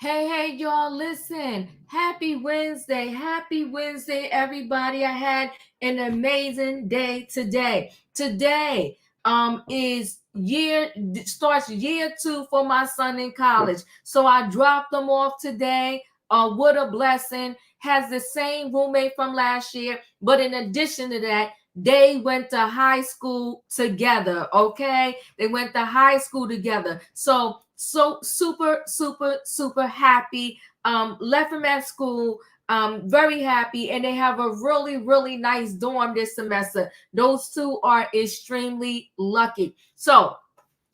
Hey, y'all, listen. Happy Wednesday. Happy Wednesday, everybody. I had an amazing day today. Today is starts year 2 for my son in college. So I dropped them off today. What a blessing. Has the same roommate from last year, but in addition to that, they went to high school together. Okay, they went to high school together. So super happy. Left him at school. Very happy, and they have a really nice dorm this semester. Those two are extremely lucky. So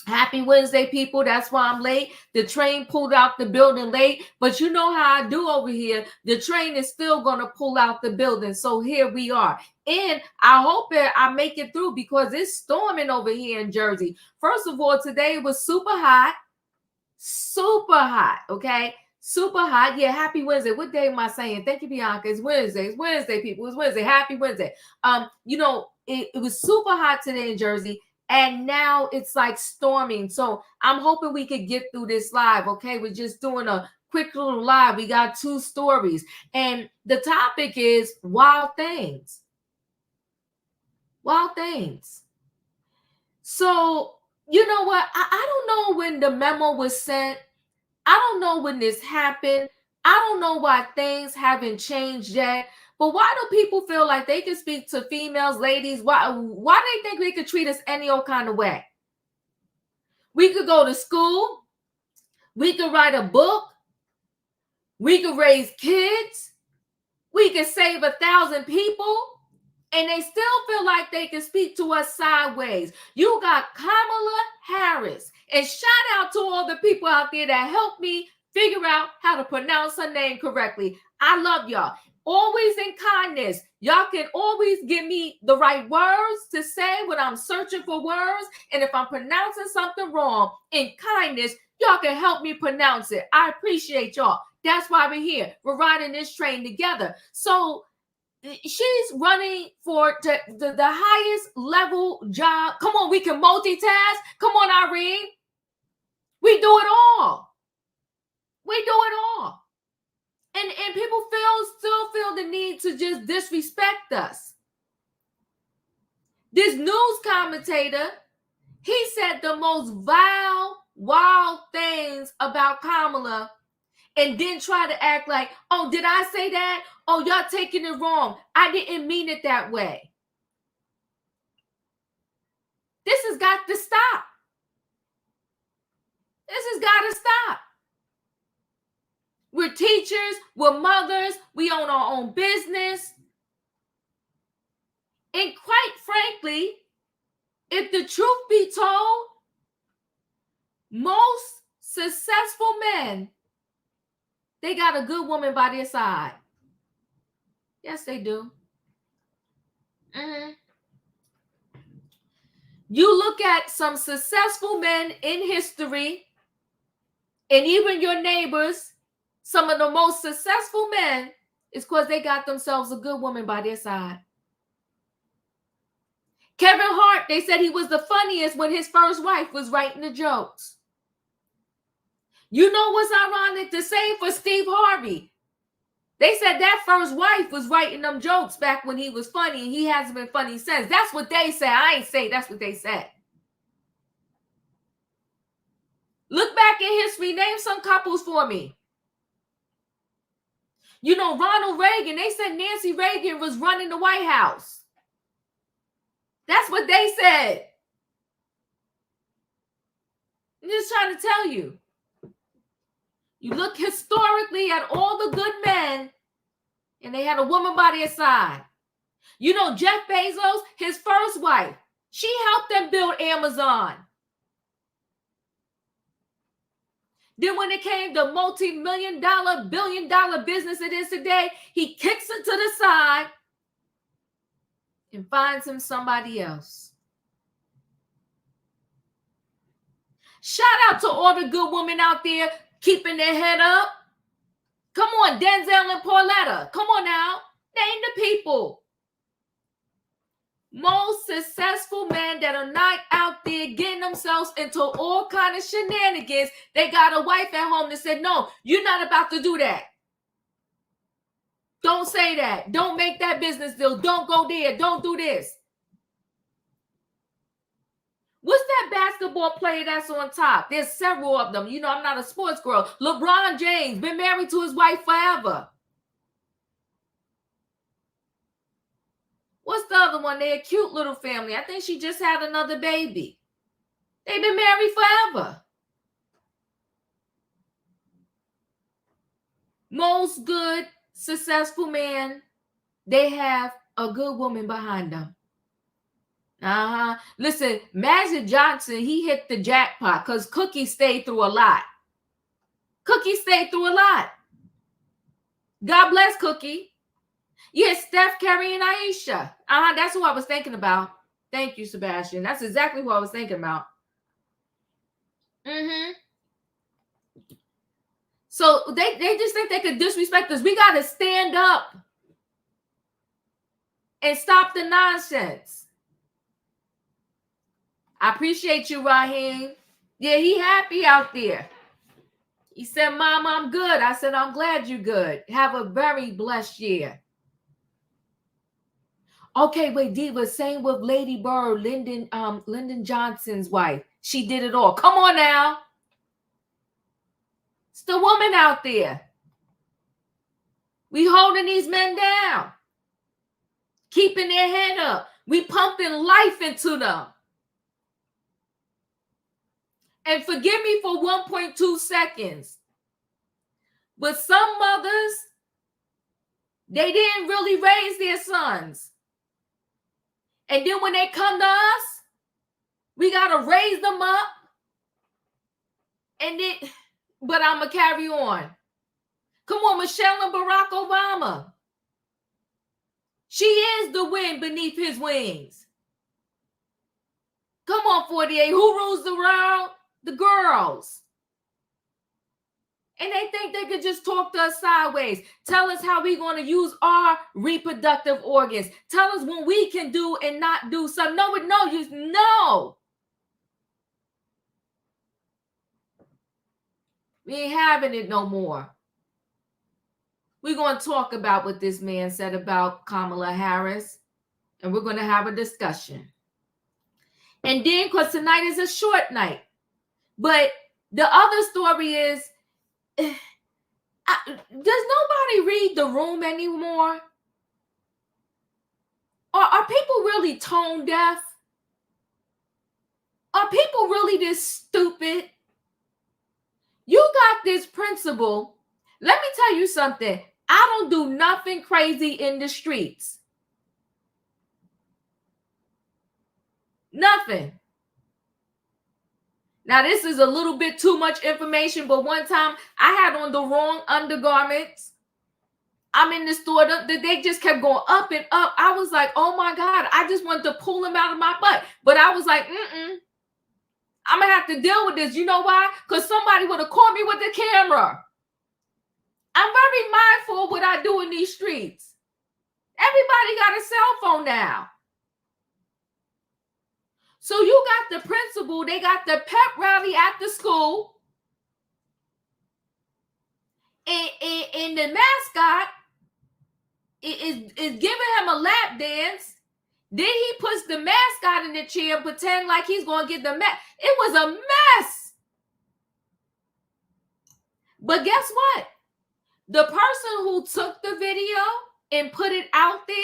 happy Wednesday, people. That's why I'm late. The train pulled out the building late, but you know how I do over here. The train is still going to pull out the building. So here we are. And I hope that I make it through because it's storming over here in Jersey. First of all, today was super hot. Okay? Super hot. Yeah, happy Wednesday. What day am I saying? Thank you, Bianca. It's Wednesday. It's Wednesday, people. It's Wednesday. Happy Wednesday. It was super hot today in Jersey, and now it's like storming. So I'm hoping we could get through this live. Okay, we're just doing a quick little live. We got 2 stories, and the topic is wild things. Wild things. So you know what? I don't know when the memo was sent. I don't know when this happened. I don't know why things haven't changed yet. But why do people feel like they can speak to females, ladies? Why do they think they could treat us any old kind of way? We could go to school. We could write a book. We could raise kids. We could save 1,000 people. And they still feel like they can speak to us sideways. You got Kamala Harris. And shout out to all the people out there that helped me figure out how to pronounce her name correctly. I love y'all. Always in kindness. Y'all can always give me the right words to say when I'm searching for words. And if I'm pronouncing something wrong, in kindness, y'all can help me pronounce it. I appreciate y'all. That's why we're here. We're riding this train together. So she's running for the highest level job. Come on, we can multitask. Come on, Irene. We do it all. We do it all. And people still feel the need to just disrespect us. This news commentator, he said the most vile, wild things about Kamala, and then try to act like, oh, did I say that? Oh, y'all taking it wrong. I didn't mean it that way. This has got to stop. This has got to stop. We're teachers, we're mothers, we own our own business. And quite frankly, if the truth be told, most successful men, they got a good woman by their side. Yes, they do. You look at some successful men in history, and even your neighbors, some of the most successful men is because they got themselves a good woman by their side. Kevin Hart, they said he was the funniest when his first wife was writing the jokes. You know what's ironic? The same for Steve Harvey. They said that first wife was writing them jokes back when he was funny, and he hasn't been funny since. That's what they said. I ain't say that's what they said. Look back in history. Name some couples for me. You know, Ronald Reagan, they said Nancy Reagan was running the White House. That's what they said. I'm just trying to tell you. You look historically at all the good men, and they had a woman by their side. You know, Jeff Bezos, his first wife, she helped them build Amazon. Then when it came to multi-million-dollar, billion-dollar business it is today, he kicks it to the side and finds him somebody else. Shout out to all the good women out there keeping their head up. Come on, Denzel and Pauletta. Come on now. Name the people. Most successful men that are not out there getting themselves into all kind of shenanigans, they got a wife at home that said, no, you're not about to do that. Don't say that. Don't make that business deal. Don't go there. Don't do this. What's that basketball player that's on top? There's several of them. You know, I'm not a sports girl. LeBron James, been married to his wife forever. What's the other one? They're a cute little family. I think she just had another baby. They've been married forever. Most good, successful men, they have a good woman behind them. Listen, Magic Johnson, he hit the jackpot because Cookie stayed through a lot. Cookie stayed through a lot. God bless Cookie. Yes, Steph Curry and Aisha. That's who I was thinking about. Thank you, Sebastian. That's exactly who I was thinking about. So they just think they could disrespect us. We got to stand up and stop the nonsense. I appreciate you, Raheem. Yeah, he happy out there. He said, Mom, I'm good. I said, I'm glad you're good. Have a very blessed year. Okay, wait, Diva, same with Lady Bird, Lyndon Johnson's wife. She did it all. Come on now. It's the woman out there. We holding these men down. Keeping their head up. We pumping life into them. And forgive me for 1.2 seconds. But some mothers, they didn't really raise their sons. And then when they come to us, we got to raise them up. But I'm going to carry on. Come on, Michelle and Barack Obama. She is the wind beneath his wings. Come on, 48. Who rules the world? The girls. And they think they could just talk to us sideways. Tell us how we're going to use our reproductive organs. Tell us when we can do and not do something. No. We ain't having it no more. We're going to talk about what this man said about Kamala Harris. And we're going to have a discussion. And then, because tonight is a short night. But the other story is, does nobody read the room anymore? Are people really tone deaf? Are people really this stupid? You got this principle. Let me tell you something. I don't do nothing crazy in the streets. Nothing. Now, this is a little bit too much information, but one time I had on the wrong undergarments. I'm in the store. They just kept going up and up. I was like, oh my God, I just wanted to pull them out of my butt. But I was like, I'm going to have to deal with this. You know why? Because somebody would have caught me with the camera. I'm very mindful of what I do in these streets. Everybody got a cell phone now. So you got the principal, they got the pep rally at the school, and the mascot is giving him a lap dance. Then he puts the mascot in the chair and pretend like he's going to get the mat. It was a mess. But guess what? The person who took the video and put it out there,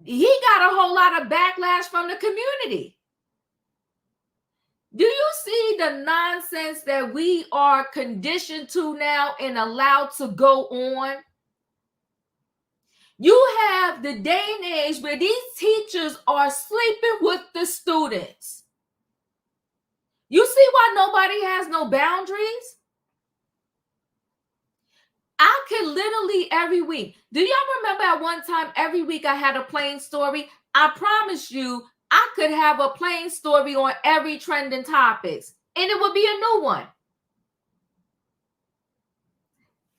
he got a whole lot of backlash from the community. Do you see the nonsense that we are conditioned to now and allowed to go on? You have the day and age where these teachers are sleeping with the students. You see why nobody has no boundaries? I could literally every week. Do y'all remember at one time every week I had a plain story? I promise you I could have a plain story on every trending topics and it would be a new one.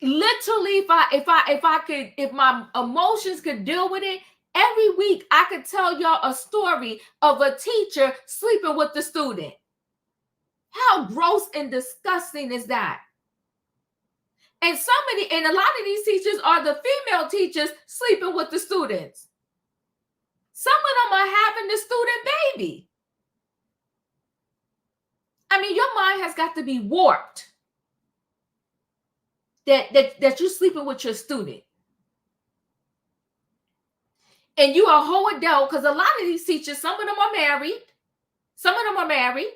Literally, if my emotions could deal with it, every week I could tell y'all a story of a teacher sleeping with the student. How gross and disgusting is that? And a lot of these teachers are the female teachers sleeping with the students. Some of them are having the student baby. I mean, your mind has got to be warped that you're sleeping with your student. And you are a whole adult, because a lot of these teachers, some of them are married. Some of them are married.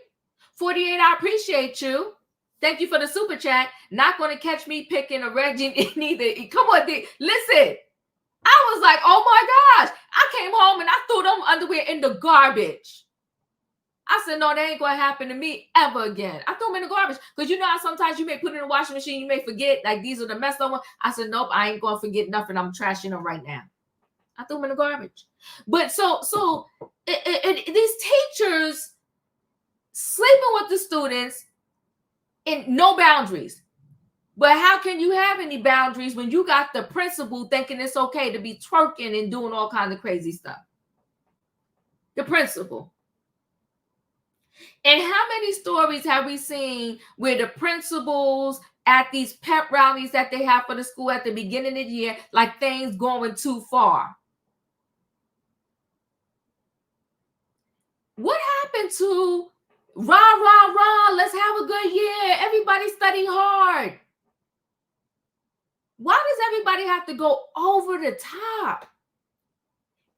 48, I appreciate you. Thank you for the super chat. Not going to catch me picking a Reggie neither. Come on, listen. I was like, oh my gosh. I came home and I threw them underwear in the garbage. I said, no, that ain't going to happen to me ever again. I threw them in the garbage. Because you know how sometimes you may put it in the washing machine, you may forget, like these are the messed up ones. I said, nope, I ain't going to forget nothing. I'm trashing them right now. I threw them in the garbage. But so these teachers sleeping with the students and no boundaries. But how can you have any boundaries when you got the principal thinking it's okay to be twerking and doing all kinds of crazy stuff? The principal. And how many stories have we seen where the principals at these pep rallies that they have for the school at the beginning of the year, like things going too far? What happened to rah, rah, rah, let's have a good year, everybody study hard? Why does everybody have to go over the top?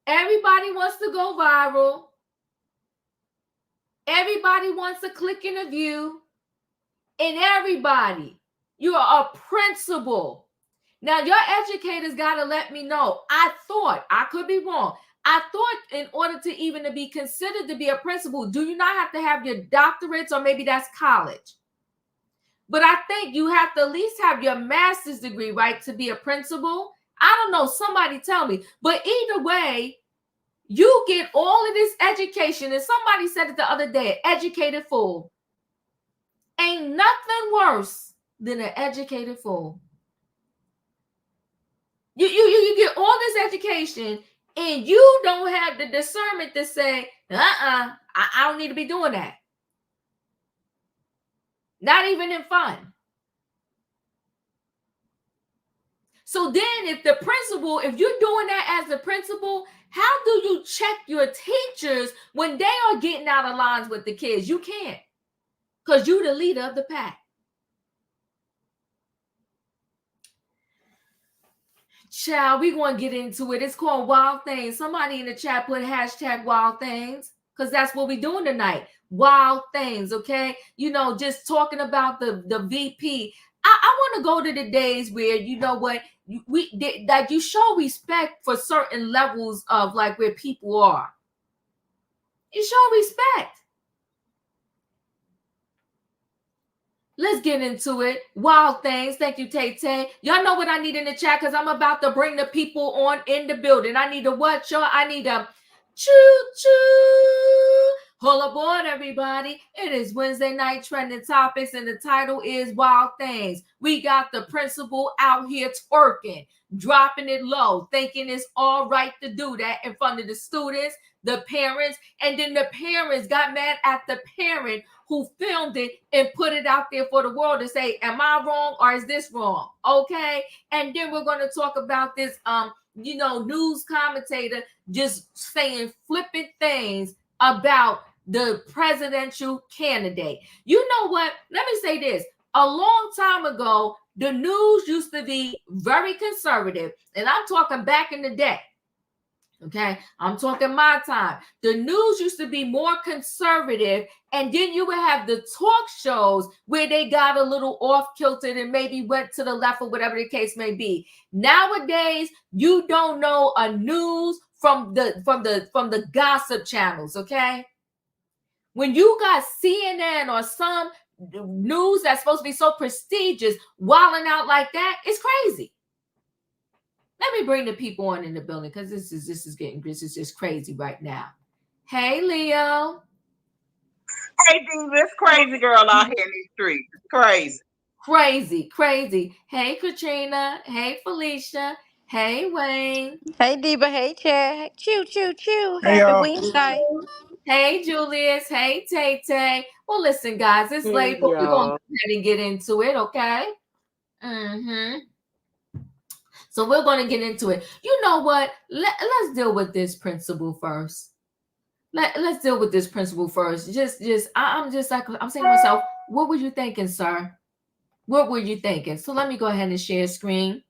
Everybody wants to go viral. Everybody wants to click in a view. And everybody, you are a principal. Now, your educators got to let me know. I could be wrong. I thought in order to even to be considered to be a principal, do you not have to have your doctorates, or maybe that's college? But I think you have to at least have your master's degree, right, to be a principal. I don't know. Somebody tell me. But either way, you get all of this education. And somebody said it the other day, educated fool. Ain't nothing worse than an educated fool. You get all this education and you don't have the discernment to say, I don't need to be doing that. Not even in fun. So then if you're doing that as a principal, how do you check your teachers when they are getting out of lines with the kids? You can't, because you're the leader of the pack. Child, we're going to get into it. It's called Wild Things. Somebody in the chat put hashtag Wild Things, because that's what we're doing tonight. Wild things, okay? You know, just talking about the VP. I want to go to the days where, you know what, that you show respect for certain levels of like where people are. You show respect. Let's get into it. Wild things. Thank you, Tay. Y'all know what I need in the chat, because I'm about to bring the people on in the building. I need a what, y'all? I need a choo-choo. Hold aboard, everybody. It is Wednesday night trending topics, and the title is Wild Things. We got the principal out here twerking, dropping it low, thinking it's all right to do that in front of the students, the parents, and then the parents got mad at the parent who filmed it and put it out there for the world to say, am I wrong or is this wrong? Okay. And then we're going to talk about this, news commentator just saying flippant things about the presidential candidate. You know what? Let me say this. A long time ago, the news used to be very conservative, and I'm talking back in the day. Okay, I'm talking my time. The news used to be more conservative, and then you would have the talk shows where they got a little off kilter and maybe went to the left or whatever the case may be. Nowadays, you don't know a news from the gossip channels. Okay, when you got CNN or some news that's supposed to be so prestigious wilding out like that, it's crazy. Let me bring the people on in the building, because this is just crazy right now. Hey, Leo. Hey, Diva, it's crazy girl out here in these streets. It's crazy. Crazy. Hey, Katrina. Hey, Felicia. Hey, Wayne. Hey Diva, hey Chad. Choo choo choo. Hey Happy y'all. Wednesday. Hey, Julius. Hey, Tay Tay. Well, listen, guys, it's Hey, late, but we're going to y'all. go ahead and get into it, okay? So we're going to get into it. You know what? Let's deal with this principle first. Let's deal with this principle first. I'm just like, I'm saying to myself, what were you thinking, sir? What were you thinking? So let me go ahead and share screen.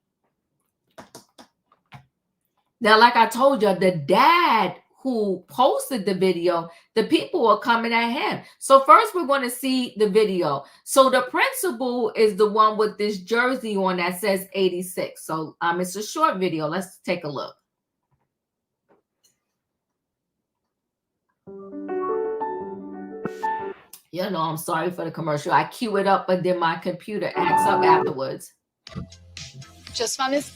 Now, like I told you, the dad who posted the video, the people are coming at him. So first we're going to see the video. So the principal is the one with this jersey on that says 86. So it's a short video. Let's take a look. You know, I'm sorry for the commercial. I queue it up, but then my computer acts up afterwards. Just found this.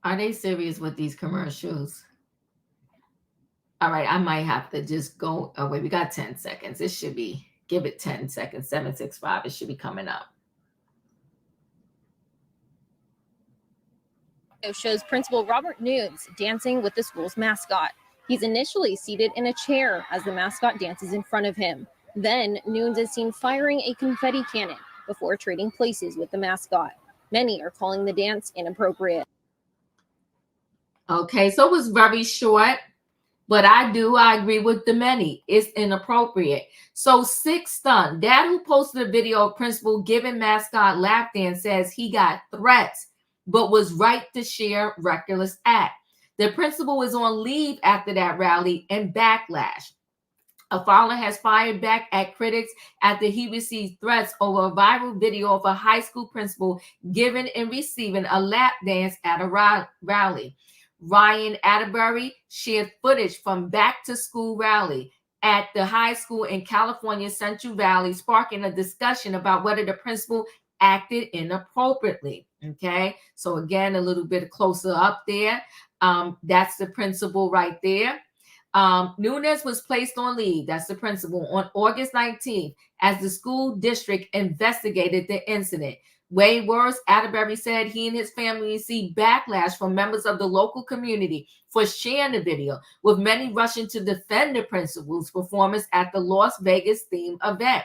Are they serious with these commercials? All right, I might have to just go. Oh, wait, we got 10 seconds. It should be, give it 10 seconds, 765. It should be coming up. It shows Principal Robert Nunes dancing with the school's mascot. He's initially seated in a chair as the mascot dances in front of him. Then Nunes is seen firing a confetti cannon before trading places with the mascot. Many are calling the dance inappropriate. Okay, so it was very short, but I agree with the many. It's inappropriate. So Six Stun, dad who posted a video of principal giving mascot lap dance says he got threats, but was right to share reckless act. The principal is on leave after that rally and backlash. A father has fired back at critics after he received threats over a viral video of a high school principal giving and receiving a lap dance at a rally. Ryan Atterbury shared footage from back-to-school rally at the high school in California Central Valley, sparking a discussion about whether the principal acted inappropriately. Okay, so again, a little bit closer up there. That's the principal right there. Nunes was placed on leave, that's the principal, on August 19th as the school district investigated the incident. Way worse, Atterbury said he and his family received backlash from members of the local community for sharing the video, with many rushing to defend the principal's performance at the Las Vegas themed event.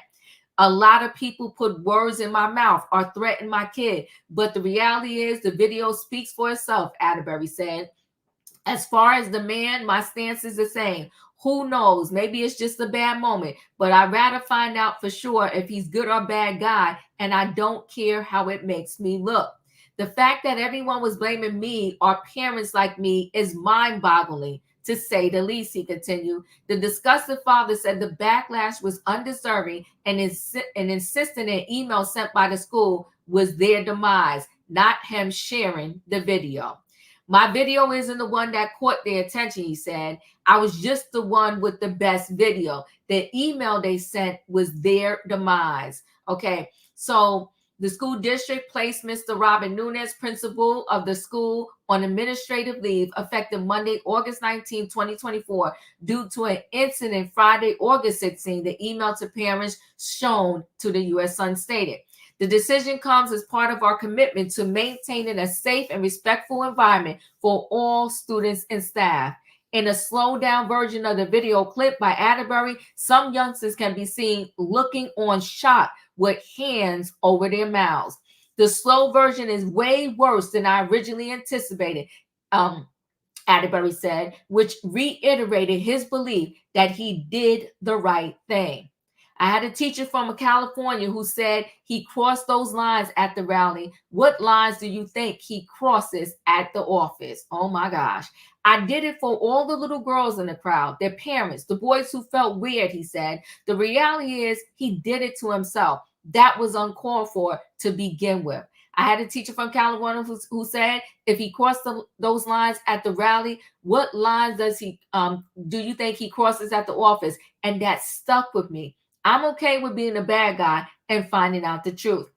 A lot of people put words in my mouth or threaten my kid, but the reality is the video speaks for itself, Atterbury said. As far as the man, my stance is the same. Who knows? Maybe it's just a bad moment, but I'd rather find out for sure if he's good or bad guy, and I don't care how it makes me look. The fact that everyone was blaming me or parents like me is mind-boggling, to say the least, he continued. The disgusted father said the backlash was undeserving and insisted an email sent by the school was their demise, not him sharing the video. My video isn't the one that caught their attention, he said. I was just the one with the best video. The email they sent was their demise. Okay, so the school district placed Mr. Robert Nunes, principal of the school, on administrative leave effective Monday, August 19, 2024, due to an incident Friday, August 16, the email to parents shown to the U.S. Sun stated. The decision comes as part of our commitment to maintaining a safe and respectful environment for all students and staff. In a slowed down version of the video clip by Atterbury, some youngsters can be seen looking on shock with hands over their mouths. The slow version is way worse than I originally anticipated, Atterbury said, which reiterated his belief that he did the right thing. I had a teacher from California who said he crossed those lines at the rally. What lines do you think he crosses at the office? Oh my gosh. I did it for all the little girls in the crowd, their parents, the boys who felt weird, he said. The reality is he did it to himself. That was uncalled for to begin with. I had a teacher from California who said if he crossed those lines at the rally, what lines does he do you think he crosses at the office? And that stuck with me. I'm okay with being a bad guy and finding out the truth.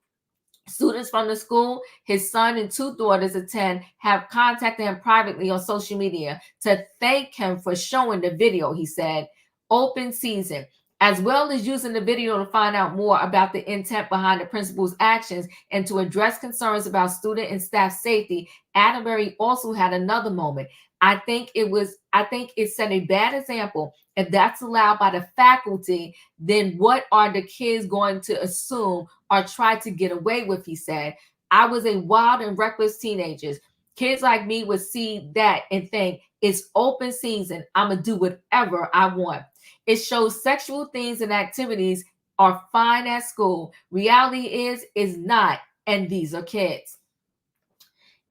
Students from the school his son and 2 daughters attend have contacted him privately on social media to thank him for showing the video, he said. Open season. As well as using the video to find out more about the intent behind the principal's actions and to address concerns about student and staff safety, Atterbury also had another moment. I think it set a bad example. If that's allowed by the faculty, then what are the kids going to assume or try to get away with, he said. I was a wild and reckless teenager. Kids like me would see that and think, it's open season. I'm going to do whatever I want. It shows sexual things and activities are fine at school. Reality is not, and these are kids.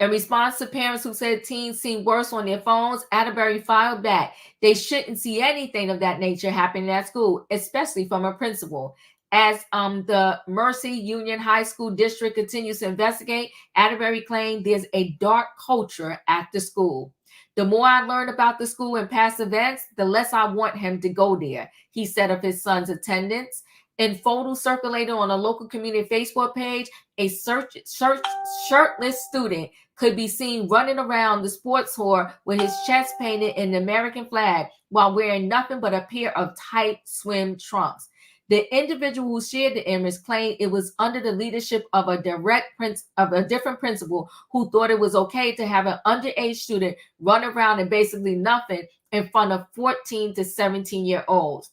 In response to parents who said teens seem worse on their phones, Atterbury filed back. They shouldn't see anything of that nature happening at school, especially from a principal. As the Mercy Union High School District continues to investigate, Atterbury claimed there's a dark culture at the school. The more I learn about the school and past events, the less I want him to go there, he said of his son's attendance. In photos circulated on a local community Facebook page, a shirtless student could be seen running around the sports hall with his chest painted in the American flag while wearing nothing but a pair of tight swim trunks. The individual who shared the image claimed it was under the leadership of a different principal who thought it was okay to have an underage student run around in basically nothing in front of 14 to 17-year-olds.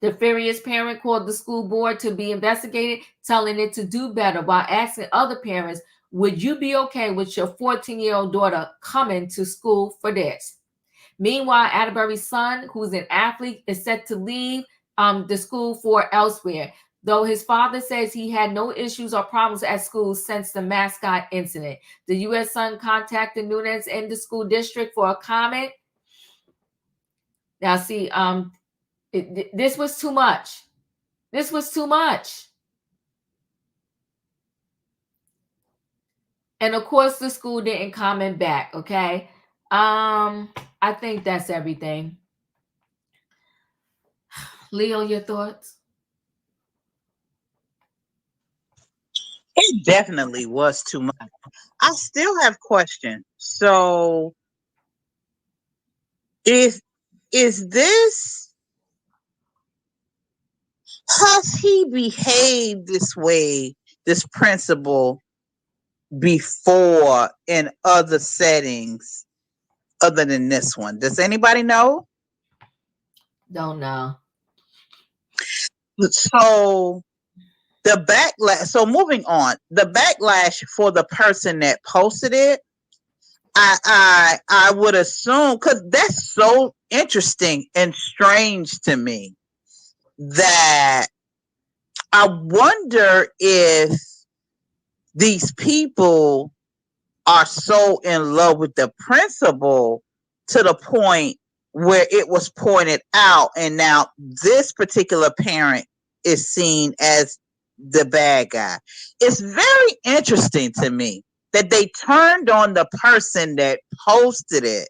The furious parent called the school board to be investigated, telling it to do better while asking other parents, would you be okay with your 14-year-old daughter coming to school for this? Meanwhile, Atterbury's son, who's an athlete, is set to leave the school for elsewhere, though his father says he had no issues or problems at school since the mascot incident. The U.S. Sun contacted Nunes in the school district for a comment. Now, see, this was too much. This was too much. And of course, the school didn't comment back, okay? I think that's everything. Leo, your thoughts? It definitely was too much. I still have questions. So has he behaved this way, this principal, before in other settings other than this one? Does anybody know? Don't know. So the backlash, so moving on, the backlash for the person that posted it, I would assume, because that's so interesting and strange to me, that I wonder if these people are so in love with the principal to the point where it was pointed out, and now this particular parent is seen as the bad guy. It's very interesting to me that they turned on the person that posted it.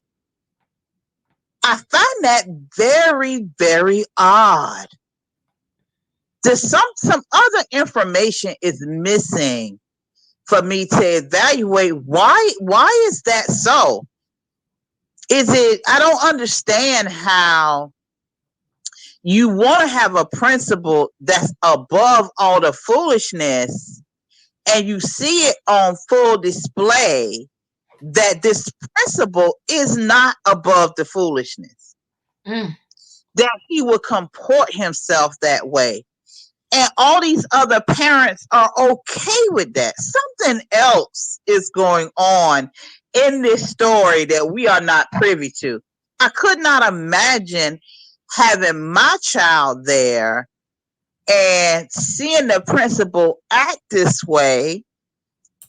I find that very, very odd. There's some other information is missing for me to evaluate why is that so? I don't understand how you want to have a principle that's above all the foolishness, and you see it on full display that this principle is not above the foolishness, that he would comport himself that way. And all these other parents are okay with that. Something else is going on in this story that we are not privy to. I could not imagine having my child there and seeing the principal act this way,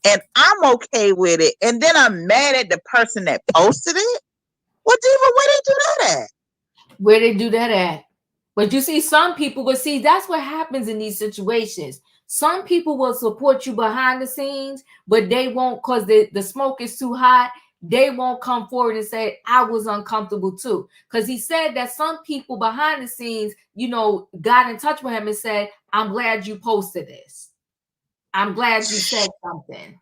and I'm okay with it, and then I'm mad at the person that posted it. Well, Diva, where they do that at? Where they do that at? But you see, some people will see that's what happens in these situations. Some people will support you behind the scenes, but they won't, because the smoke is too hot. They won't come forward and say, I was uncomfortable too. Because he said that some people behind the scenes, got in touch with him and said, I'm glad you posted this. I'm glad you said something.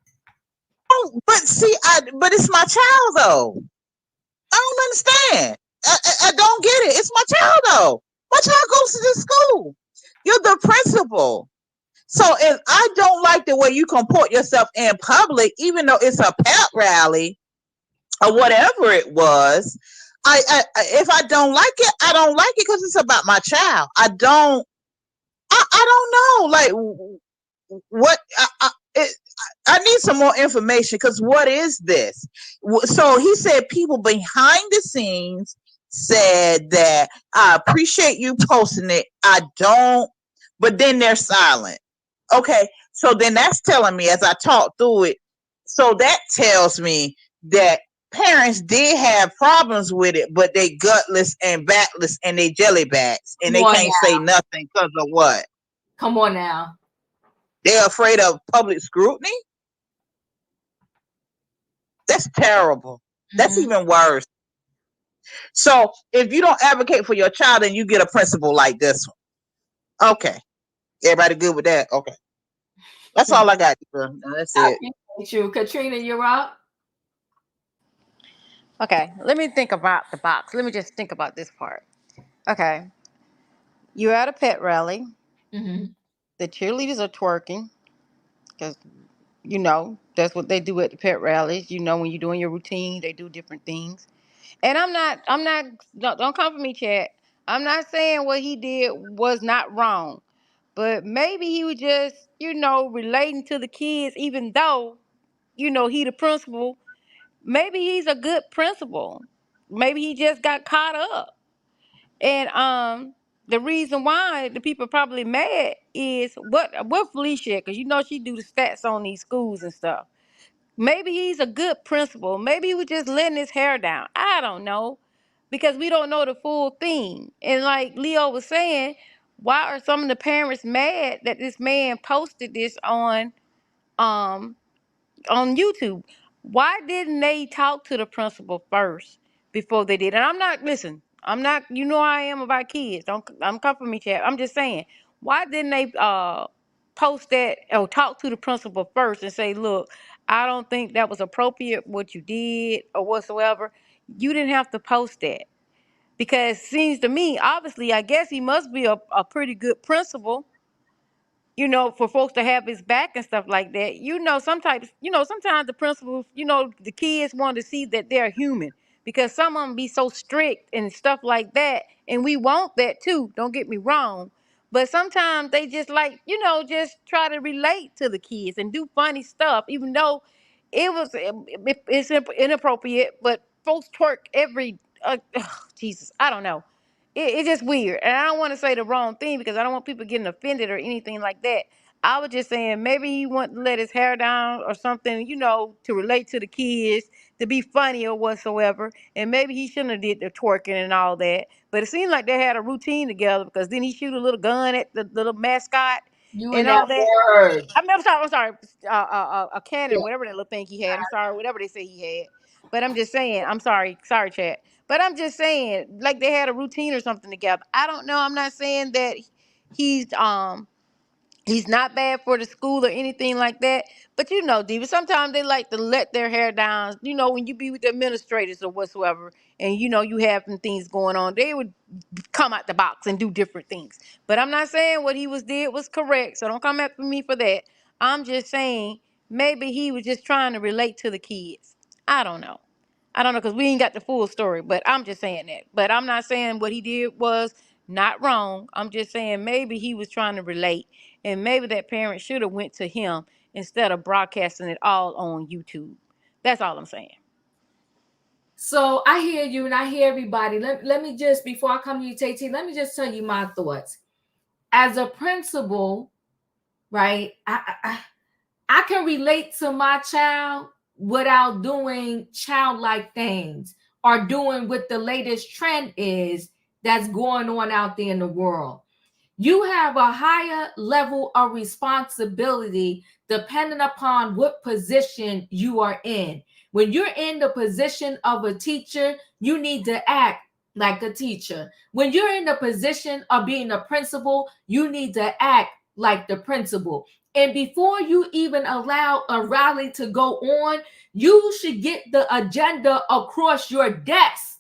Oh, but see, but it's my child though. I don't understand. I don't get it. It's my child though. My child goes to this school. You're the principal. So if I don't like the way you comport yourself in public, even though it's a pep rally or whatever it was, if I don't like it, I don't like it because it's about my child. I don't know. Like what? I need some more information because what is this? So he said people behind the scenes said that I appreciate you posting it. I don't, but then they're silent. Okay, so then that's telling me as I talk through it. So that tells me that parents did have problems with it, but they gutless and backless and they jellybacks and they can't say nothing because of what? Come on now. They're afraid of public scrutiny? That's terrible. That's even worse. So if you don't advocate for your child, then you get a principal like this one. Okay. Everybody good with that? Okay. That's all I got. That's it. Thank you. Katrina, you're up. Okay, let me think about the box. Let me just think about this part. Okay, you're at a pet rally. Mm-hmm. The cheerleaders are twerking because that's what they do at the pet rallies. When you're doing your routine, they do different things. And don't come for me, Chad. I'm not saying what he did was not wrong, but maybe he was just relating to the kids, even though he the principal. Maybe he's a good principal. Maybe he just got caught up. And the reason why the people probably mad is what Felicia, because she do the stats on these schools and stuff. Maybe he's a good principal. Maybe he was just letting his hair down. I don't know, because we don't know the full thing. And like Leo was saying, why are some of the parents mad that this man posted this on YouTube? Why didn't they talk to the principal first before they did? And I'm not, I am about kids. Don't come for me, Chad. I'm just saying, why didn't they post that or talk to the principal first and say, look, I don't think that was appropriate what you did or whatsoever. You didn't have to post that, because it seems to me, obviously, I guess he must be a pretty good principal, for folks to have his back and stuff like that. Sometimes the principals, the kids want to see that they're human, because some of them be so strict and stuff like that. And we want that too. Don't get me wrong. But sometimes they just just try to relate to the kids and do funny stuff, even though it's inappropriate. But folks twerk every, Jesus, I don't know. It's just weird. And I don't want to say the wrong thing because I don't want people getting offended or anything like that. I was just saying maybe he wanted to let his hair down or something, to relate to the kids, to be funny or whatsoever. And maybe he shouldn't have did the twerking and all that. But it seemed like they had a routine together, because then he shoot a little gun at the little mascot You and and that all that. word. I'm sorry. A cannon, whatever that little thing he had. I'm sorry, whatever they say he had. But I'm just saying, I'm sorry, Chad. But I'm just saying, like they had a routine or something together. I don't know. I'm not saying that he's he's not bad for the school or anything like that. But Diva, sometimes they like to let their hair down. When you be with the administrators or whatsoever, and you have some things going on, they would come out the box and do different things. But I'm not saying what he did was correct, so don't come after me for that. I'm just saying maybe he was just trying to relate to the kids. I don't know. Because we ain't got the full story, but I'm just saying that. But I'm not saying what he did was not wrong. I'm just saying maybe he was trying to relate, and maybe that parent should have went to him instead of broadcasting it all on YouTube. That's all I'm saying. So I hear you and I hear everybody. Let me just, before I come to you, Tate, let me just tell you my thoughts. As a principal, right, I can relate to my child without doing childlike things or doing what the latest trend is that's going on out there in the world. You have a higher level of responsibility depending upon what position you are in. When you're in the position of a teacher, you need to act like a teacher. When you're in the position of being a principal, you need to act like the principal. And before you even allow a rally to go on, you should get the agenda across your desk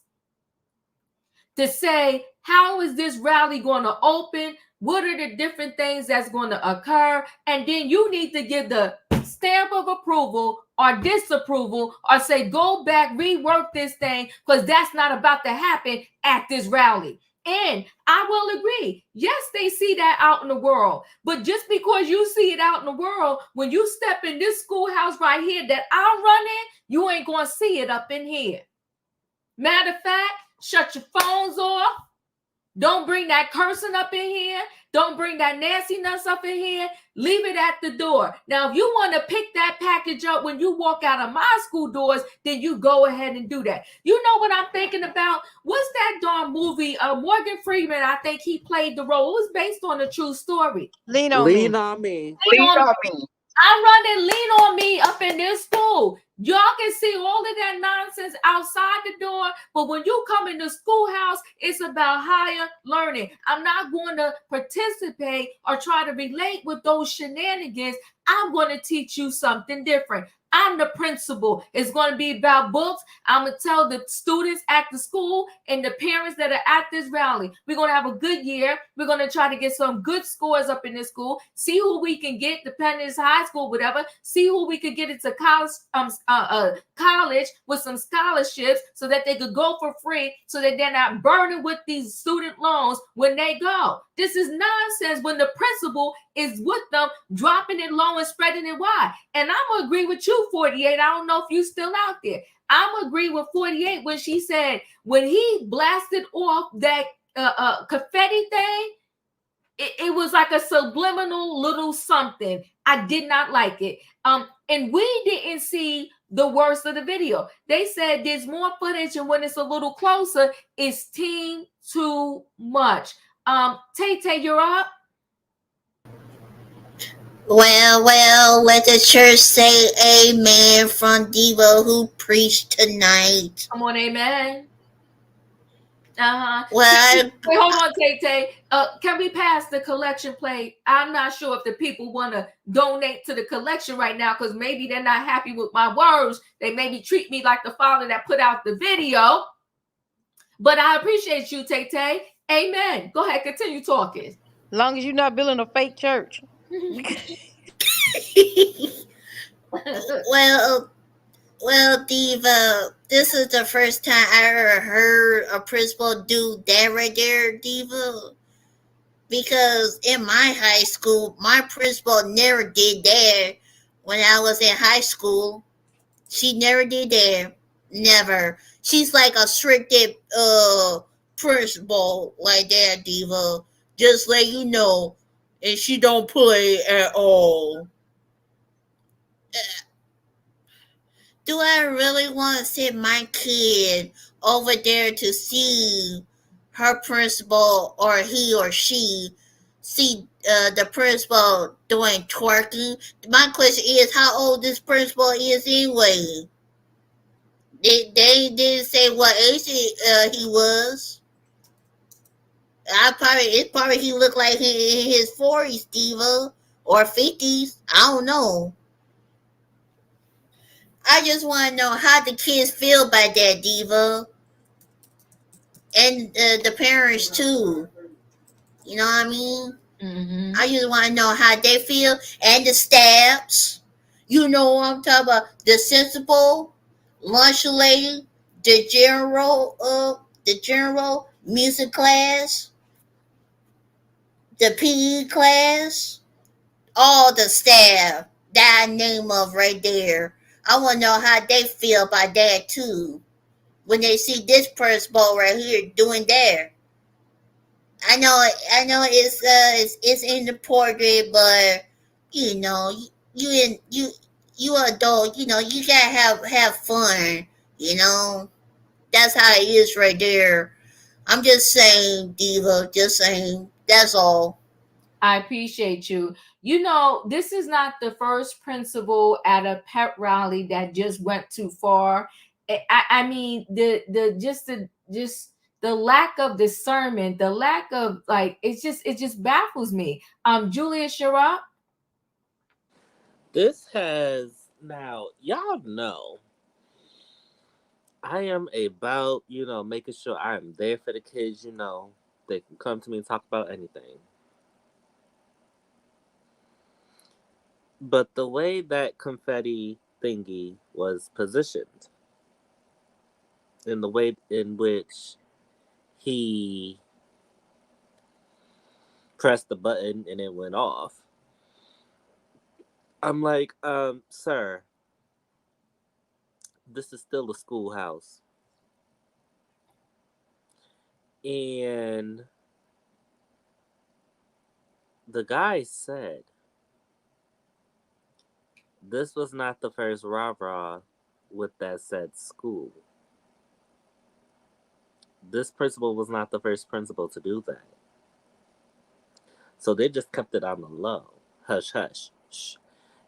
to say, how is this rally going to open? What are the different things that's going to occur? And then you need to give the stamp of approval or disapproval, or say, go back, rework this thing, because that's not about to happen at this rally. And I will agree, yes, they see that out in the world. But just because you see it out in the world, when you step in this schoolhouse right here that I'm running, you ain't going to see it up in here. Matter of fact, shut your phones off. Don't bring that cursing up in here. Don't bring that nastiness up in here. Leave it at the door. Now, if you want to pick that package up when you walk out of my school doors, then you go ahead and do that. You know what I'm thinking about? What's that darn movie? Morgan Freeman, I think he played the role. It was based on a true story. Lean on me. Lean on me. I'm running Lean on Me up in this school. Y'all can see all of that nonsense outside the door, but when you come in the schoolhouse, it's about higher learning. I'm not going to participate or try to relate with those shenanigans. I'm going to teach you something different. I'm the principal. It's going to be about books. I'm going to tell the students at the school and the parents that are at this rally, we're going to have a good year. We're going to try to get some good scores up in this school. See who we can get, depending on high school, whatever. See who we could get into college with some scholarships so that they could go for free, so that they're not burdened with these student loans when they go. This is nonsense when the principal is with them, dropping it low and spreading it wide. And I'm going to agree with you, 48. I don't know if you still out there. I'm going to agree with 48 when she said, when he blasted off that confetti thing, it was like a subliminal little something. I did not like it. And we didn't see the worst of the video. They said there's more footage, and when it's a little closer, it's team too much. Tay, you're up. Well, let the church say amen from Diva who preached tonight. Come on, amen. Well, wait, hold on, Tay. Can we pass the collection plate? I'm not sure if the people want to donate to the collection right now, because maybe they're not happy with my words. They maybe treat me like the father that put out the video. But I appreciate you, Tay. Amen. Go ahead, continue talking. As long as you're not building a fake church. Well, Diva, this is the first time I ever heard a principal do that right there, Diva. Because in my high school, my principal never did that. When I was in high school, she never did that. Never. She's like a strict principal like that, Diva. Just let you know. And she don't play at all. Do I really want to send my kid over there to see her principal, or he or she see the principal doing twerking? My question is, how old this principal is anyway? They didn't say what age he was. It's probably he looked like he in his 40s, Diva, or 50s. I don't know. I just want to know how the kids feel about that, Diva. And the parents, too. You know what I mean? Mm-hmm. I just want to know how they feel. And the staffs. You know what I'm talking about. The sensible, lunch lady, the general music class, the PE class, all the staff that I name of right there. I want to know how they feel about that too, when they see this principal right here doing that. I know it's in the portrait, but you know, you adult, you know, you gotta have fun. You know, that's how it is right there. I'm just saying, Diva. Just saying. That's all. I appreciate you. You know, this is not the first principal at a pep rally that just went too far. I mean, just the lack of discernment, the lack of it just baffles me. Julius, you're up. This has now, y'all know, I am about, making sure I am there for the kids, they can come to me and talk about anything. But the way that confetti thingy was positioned, in the way in which he pressed the button and it went off, I'm like, sir, this is still a schoolhouse. And the guy said, this was not the first rah-rah with that said school. This principal was not the first principal to do that. So they just kept it on the low. Hush, hush. Shh.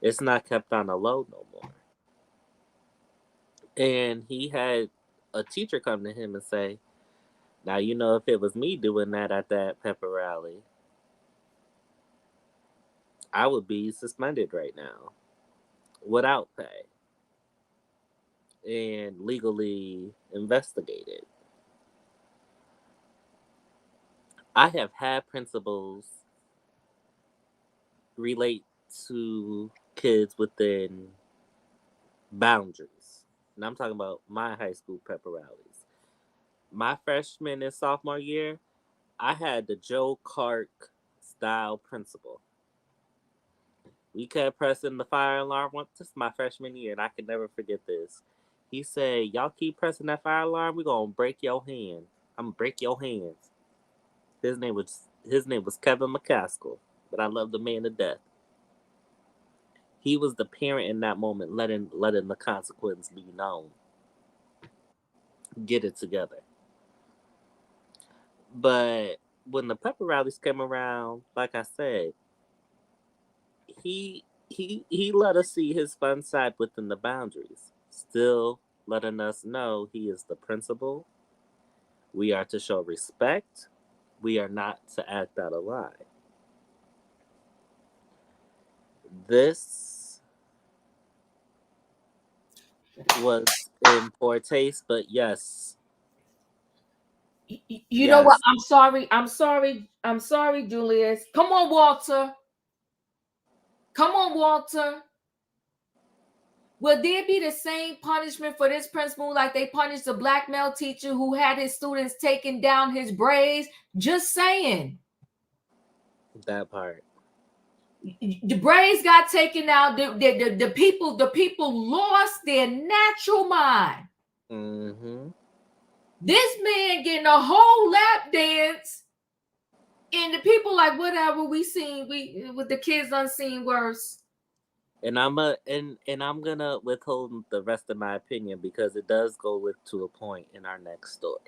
It's not kept on the low no more. And he had a teacher come to him and say, now, if it was me doing that at that pepper rally, I would be suspended right now without pay and legally investigated. I have had principals relate to kids within boundaries. And I'm talking about my high school pepper rallies. My freshman and sophomore year, I had the Joe Clark style principal. We kept pressing the fire alarm. This is my freshman year, and I can never forget this. He said, y'all keep pressing that fire alarm, we're going to break your hand. I'm going to break your hands. His name was Kevin McCaskill, but I love the man to death. He was the parent in that moment, letting the consequence be known. Get it together. But when the pepper rallies came around, like I said, he let us see his fun side within the boundaries, still letting us know he is the principal. We are to show respect. We are not to act out of line. This was in poor taste, but yes. You know what? I'm sorry, Julius. Come on, Walter. Will there be the same punishment for this principal like they punished the black male teacher who had his students taking down his braids? Just saying. That part. The braids got taken out. The people lost their natural mind. Mm-hmm. This man getting a whole lap dance, and the people like whatever we seen. With the kids unseen worse. And I'm gonna withhold the rest of my opinion because it does go to a point in our next story.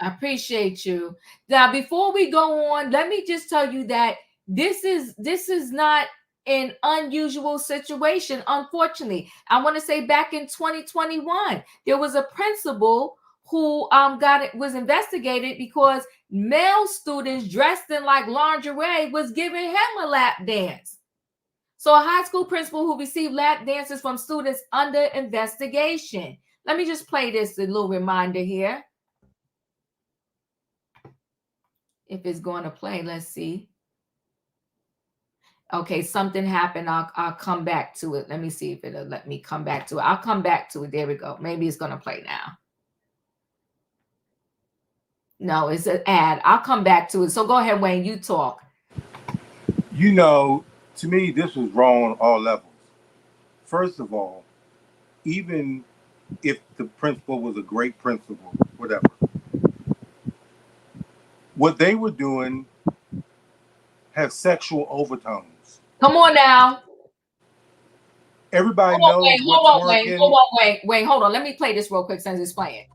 I appreciate you. Now, before we go on, let me just tell you that this is not an unusual situation. Unfortunately, I want to say back in 2021, there was a principal who was investigated because male students dressed in like lingerie was giving him a lap dance. So a high school principal who received lap dances from students under investigation. Let me just play this a little reminder here. If it's going to play, let's see. Okay, something happened. I'll come back to it. Let me see if it'll let me come back to it. I'll come back to it. There we go. Maybe it's going to play now. No, it's an ad. I'll come back to it. So go ahead, Wayne. You talk. To me, this was wrong on all levels. First of all, even if the principal was a great principal, whatever, what they were doing have sexual overtones. Come on now. Everybody knows what twerking. Wayne, hold on. Let me play this real quick since it's playing.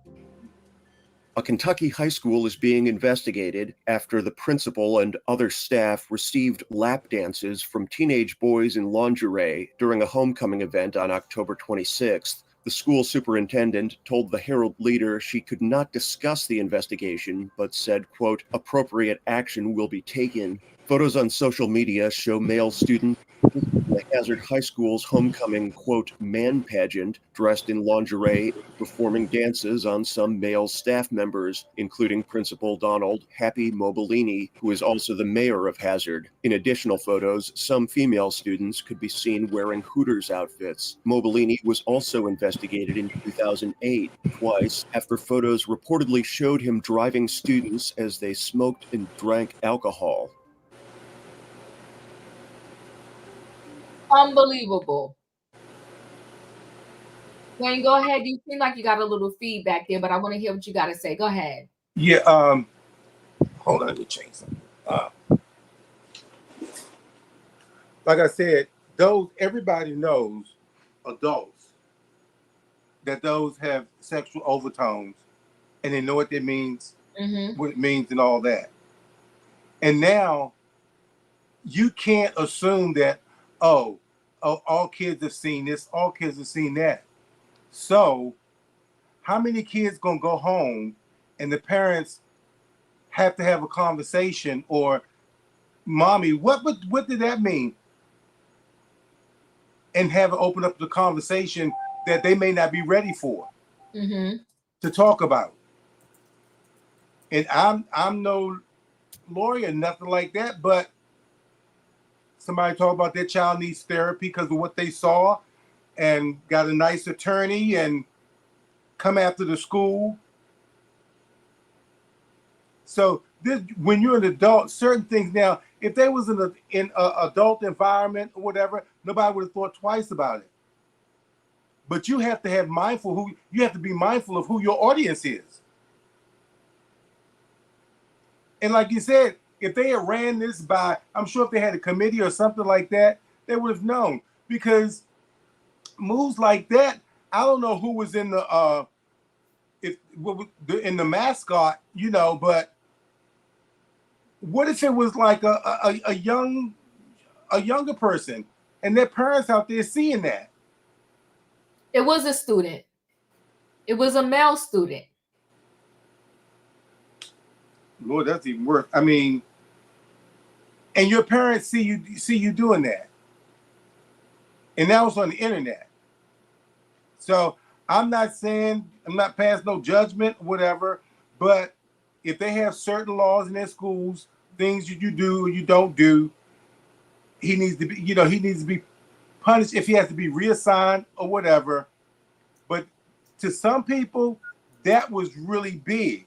A Kentucky high school is being investigated after the principal and other staff received lap dances from teenage boys in lingerie during a homecoming event on October 26th, The school superintendent told the Herald Leader she could not discuss the investigation, but said, quote, appropriate action will be taken. Photos on social media show male students in the Hazard High School's homecoming, quote, man pageant, dressed in lingerie, performing dances on some male staff members, including Principal Donald Happy Mobilini, who is also the mayor of Hazard. In additional photos, some female students could be seen wearing Hooters outfits. Mobilini was also investigated in 2008, twice, after photos reportedly showed him driving students as they smoked and drank alcohol. Unbelievable. Wayne, go ahead. You seem like you got a little feedback there, but I want to hear what you got to say. Go ahead. Yeah. Hold on, let me change something. Like I said, everybody knows, adults, that those have sexual overtones, and they know what that means, what it means, and all that. And now, you can't assume that, oh, all kids have seen this, all kids have seen that. So, how many kids gonna go home and the parents have to have a conversation, or, mommy, what did that mean? And have it open up the conversation that they may not be ready for to talk about. And I'm no lawyer, nothing like that, but somebody talk about their child needs therapy because of what they saw, and got a nice attorney and come after the school. So when you're an adult, certain things now, if they was in an adult environment or whatever, nobody would have thought twice about it. But you have to be mindful of who your audience is. And like you said, if they had ran this by, I'm sure if they had a committee or something like that, they would have known. Because moves like that, I don't know who was in the mascot, but what if it was like a younger person and their parents out there seeing that? It was a student. It was a male student. Lord, that's even worse. I mean, and your parents see you doing that, and that was on the internet. So I'm not passing no judgment, whatever. But if they have certain laws in their schools, things you do or you don't do, he needs to be punished if he has to be reassigned or whatever. But to some people, that was really big.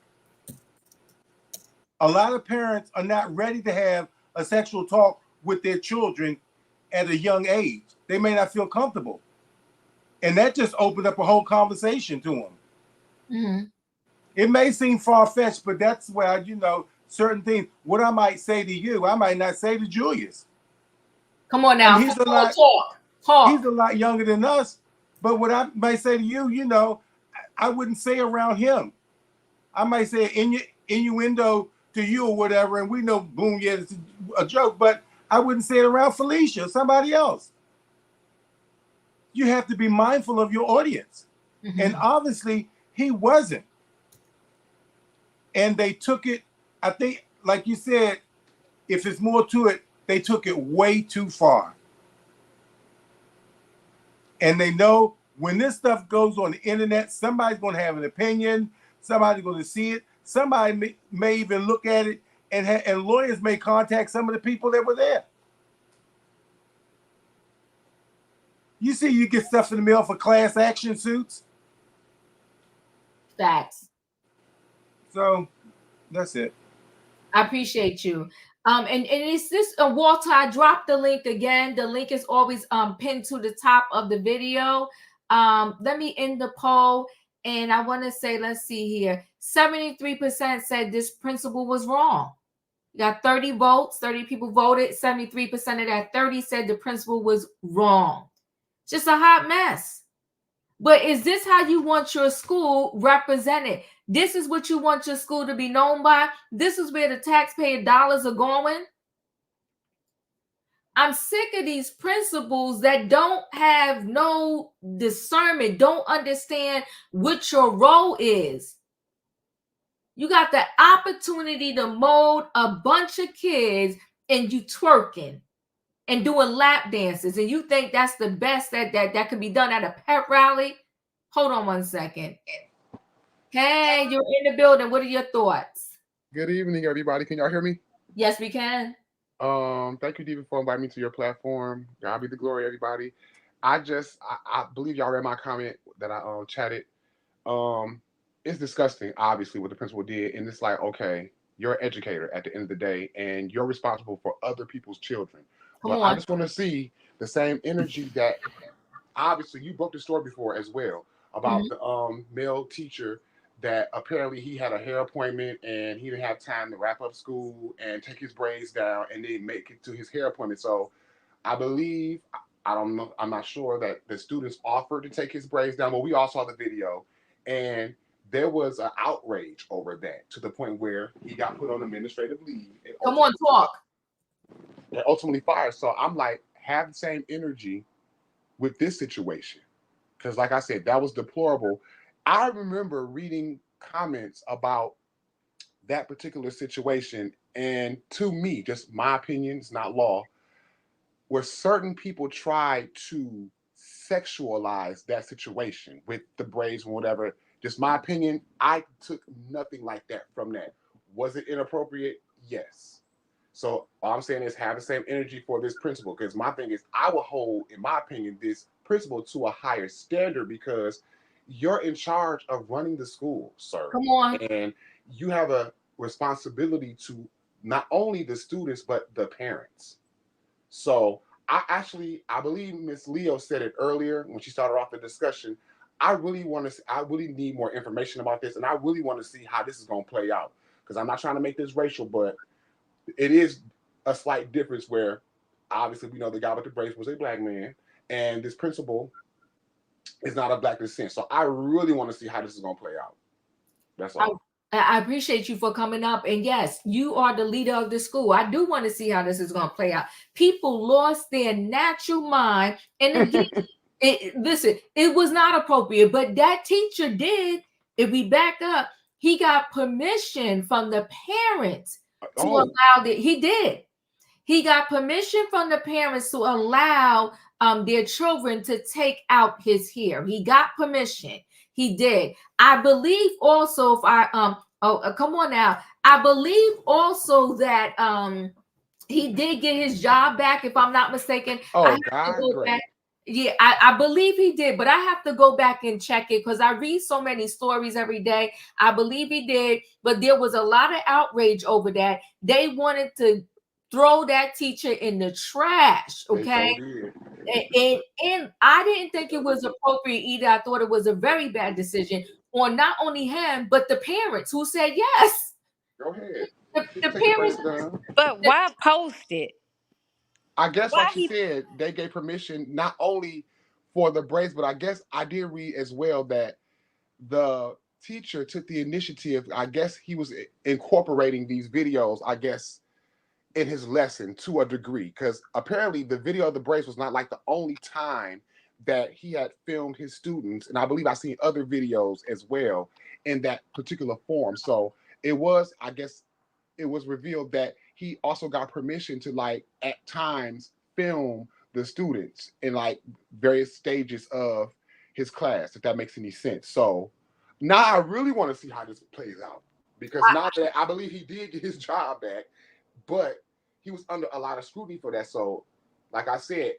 A lot of parents are not ready to have a sexual talk with their children at a young age. They may not feel comfortable. And that just opened up a whole conversation to them. It may seem far-fetched, but that's where, certain things, what I might say to you, I might not say to Julius. Come on now. He's Talk. He's a lot younger than us, but what I might say to you, I wouldn't say around him. I might say innuendo to you or whatever, and we know, boom, yeah, it's a joke, but I wouldn't say it around Felicia or somebody else. You have to be mindful of your audience. And obviously, he wasn't. And they took it, I think, like you said, if it's more to it, they took it way too far. And they know when this stuff goes on the internet, somebody's going to have an opinion. Somebody's going to see it. Somebody may even look at it, and lawyers may contact some of the people that were there. You see, you get stuff in the mail for class action suits. Facts. So that's it. I appreciate you. And it's this Walter, I dropped the link again. The link is always pinned to the top of the video. Let me end the poll. And I want to say, let's see here. 73% said this principle was wrong. You got 30 votes, 30 people voted. 73% of that 30 said the principle was wrong. Just a hot mess. But is this how you want your school represented? This is what you want your school to be known by? This is where the taxpayer dollars are going? I'm sick of these principals that don't have no discernment, don't understand what your role is. You got the opportunity to mold a bunch of kids and you twerking and doing lap dances, and you think that's the best that could be done at a pep rally? Hold on one second. Hey, you're in the building. What are your thoughts? Good evening, everybody. Can y'all hear me? Yes, we can. Thank you, Diva, for inviting me to your platform. God be the glory, everybody. I believe y'all read my comment that I chatted. It's disgusting, obviously, what the principal did, and it's like, okay, you're an educator at the end of the day, and you're responsible for other people's children. But I just want to see the same energy that, obviously, you broke the story before as well about the male teacher that apparently he had a hair appointment and he didn't have time to wrap up school and take his braids down and then make it to his hair appointment. So I believe, I don't know, I'm not sure, that the students offered to take his braids down, but we all saw the video, and there was an outrage over that to the point where he got put on administrative leave. Come on, talk. And ultimately fired. So I'm like, have the same energy with this situation. Because like I said, that was deplorable. I remember reading comments about that particular situation, and to me, just my opinion, it's not law, where certain people tried to sexualize that situation with the braids and whatever. Just my opinion, I took nothing like that from that. Was it inappropriate? Yes. So all I'm saying is have the same energy for this principal, because my thing is I will hold, in my opinion, this principal to a higher standard, because you're in charge of running the school, sir. Come on. And you have a responsibility to not only the students, but the parents. So I believe Miss Leo said it earlier when she started off the discussion. I really need more information about this, and I really want to see how this is going to play out, because I'm not trying to make this racial, but it is a slight difference where obviously we know the guy with the braids was a black man, and this principal is not a black descent. So I really want to see how this is going to play out. That's all. I appreciate you for coming up. And yes, you are the leader of the school. I do want to see how this is going to play out. People lost their natural mind. And again, listen, it was not appropriate, but that teacher did. If we back up, he got permission from the parents to allow that. He did. He got permission from the parents to allow their children to take out his hair. He got permission. He did. I believe also, if I come on now, I believe also that he did get his job back, if I'm not mistaken. Oh, God, great. Yeah, I believe he did, but I have to go back and check it because I read so many stories every day. I believe he did, but there was a lot of outrage over that. They wanted to throw that teacher in the trash, okay? And I didn't think it was appropriate either. I thought it was a very bad decision on not only him, but the parents who said yes. Go ahead. The parents. But why post it? I guess, like she said, they gave permission not only for the braids, but I guess I did read as well that the teacher took the initiative. I guess he was incorporating these videos, I guess, in his lesson to a degree, because apparently the video of the braids was not like the only time that he had filmed his students, and I believe I've seen other videos as well in that particular form. So it was, I guess, it was revealed that he also got permission to, like, at times film the students in like various stages of his class, if that makes any sense. So now I really want to see how this plays out, because now that I believe he did get his job back, but he was under a lot of scrutiny for that. So, like I said,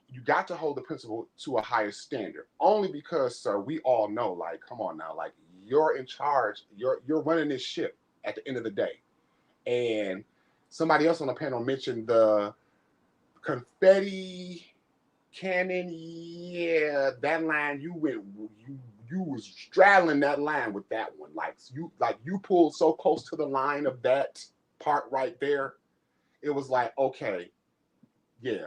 you got to hold the principal to a higher standard, only because, sir, we all know, like, come on now, like, you're in charge, you're running this ship at the end of the day. And somebody else on the panel mentioned the confetti cannon. Yeah, that line, you was straddling that line with that one. Like you pulled so close to the line of that part right there. It was like, okay, yeah.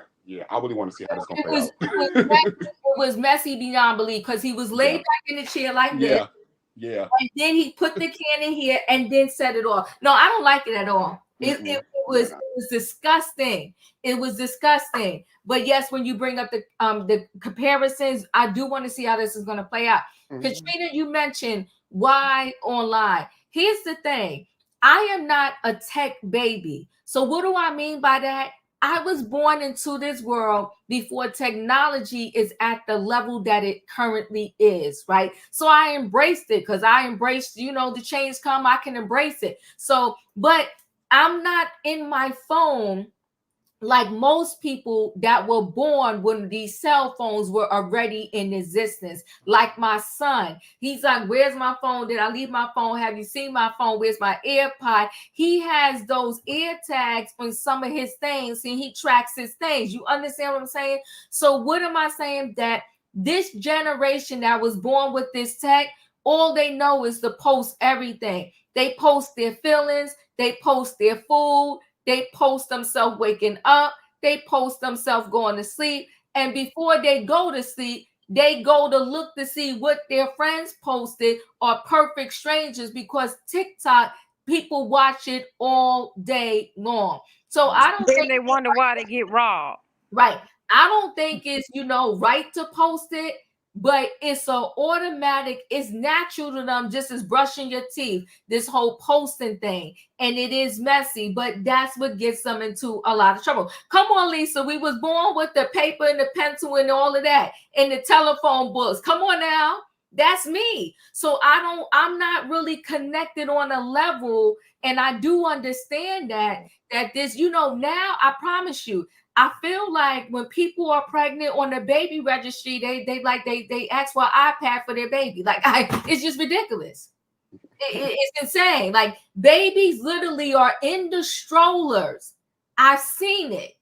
I really want to see how this gonna play out. It was messy beyond belief, because he was laid back in the chair like this. Yeah. And then he put the can in here and then set it off. No, I don't like it at all. It was disgusting. It was disgusting. But yes, when you bring up the comparisons, I do want to see how this is going to play out. Katrina, you mentioned why online. Here's the thing. I am not a tech baby. So what do I mean by that? I was born into this world before technology is at the level that it currently is, right? So I embraced it because I embraced, the change come, I can embrace it. So, but I'm not in my phone like most people that were born when these cell phones were already in existence. Like my son, he's like, where's my phone? Did I leave my phone? Have you seen my phone? Where's my AirPod? He has those ear tags on some of his things and he tracks his things. You understand what I'm saying? So what am I saying? That this generation that was born with this tech, all they know is to post everything. They post their feelings, they post their food, they post themselves waking up, they post themselves going to sleep, and before they go to sleep, they go to look to see what their friends posted or perfect strangers, because TikTok, people watch it all day long. So I don't think they wonder why they get robbed. Right. I don't think it's, right to post it, but it's automatic, it's natural to them, just as brushing your teeth, this whole posting thing. And it is messy, but that's what gets them into a lot of trouble. Come on, Lisa, we was born with the paper and the pencil and all of that, and the telephone books. Come on now. That's me. So I'm not really connected on a level, and I do understand that this, now I promise you, I feel like when people are pregnant on the baby registry, they ask for an iPad for their baby. Like, it's just ridiculous. It's insane. Like, babies literally are in the strollers. I've seen it.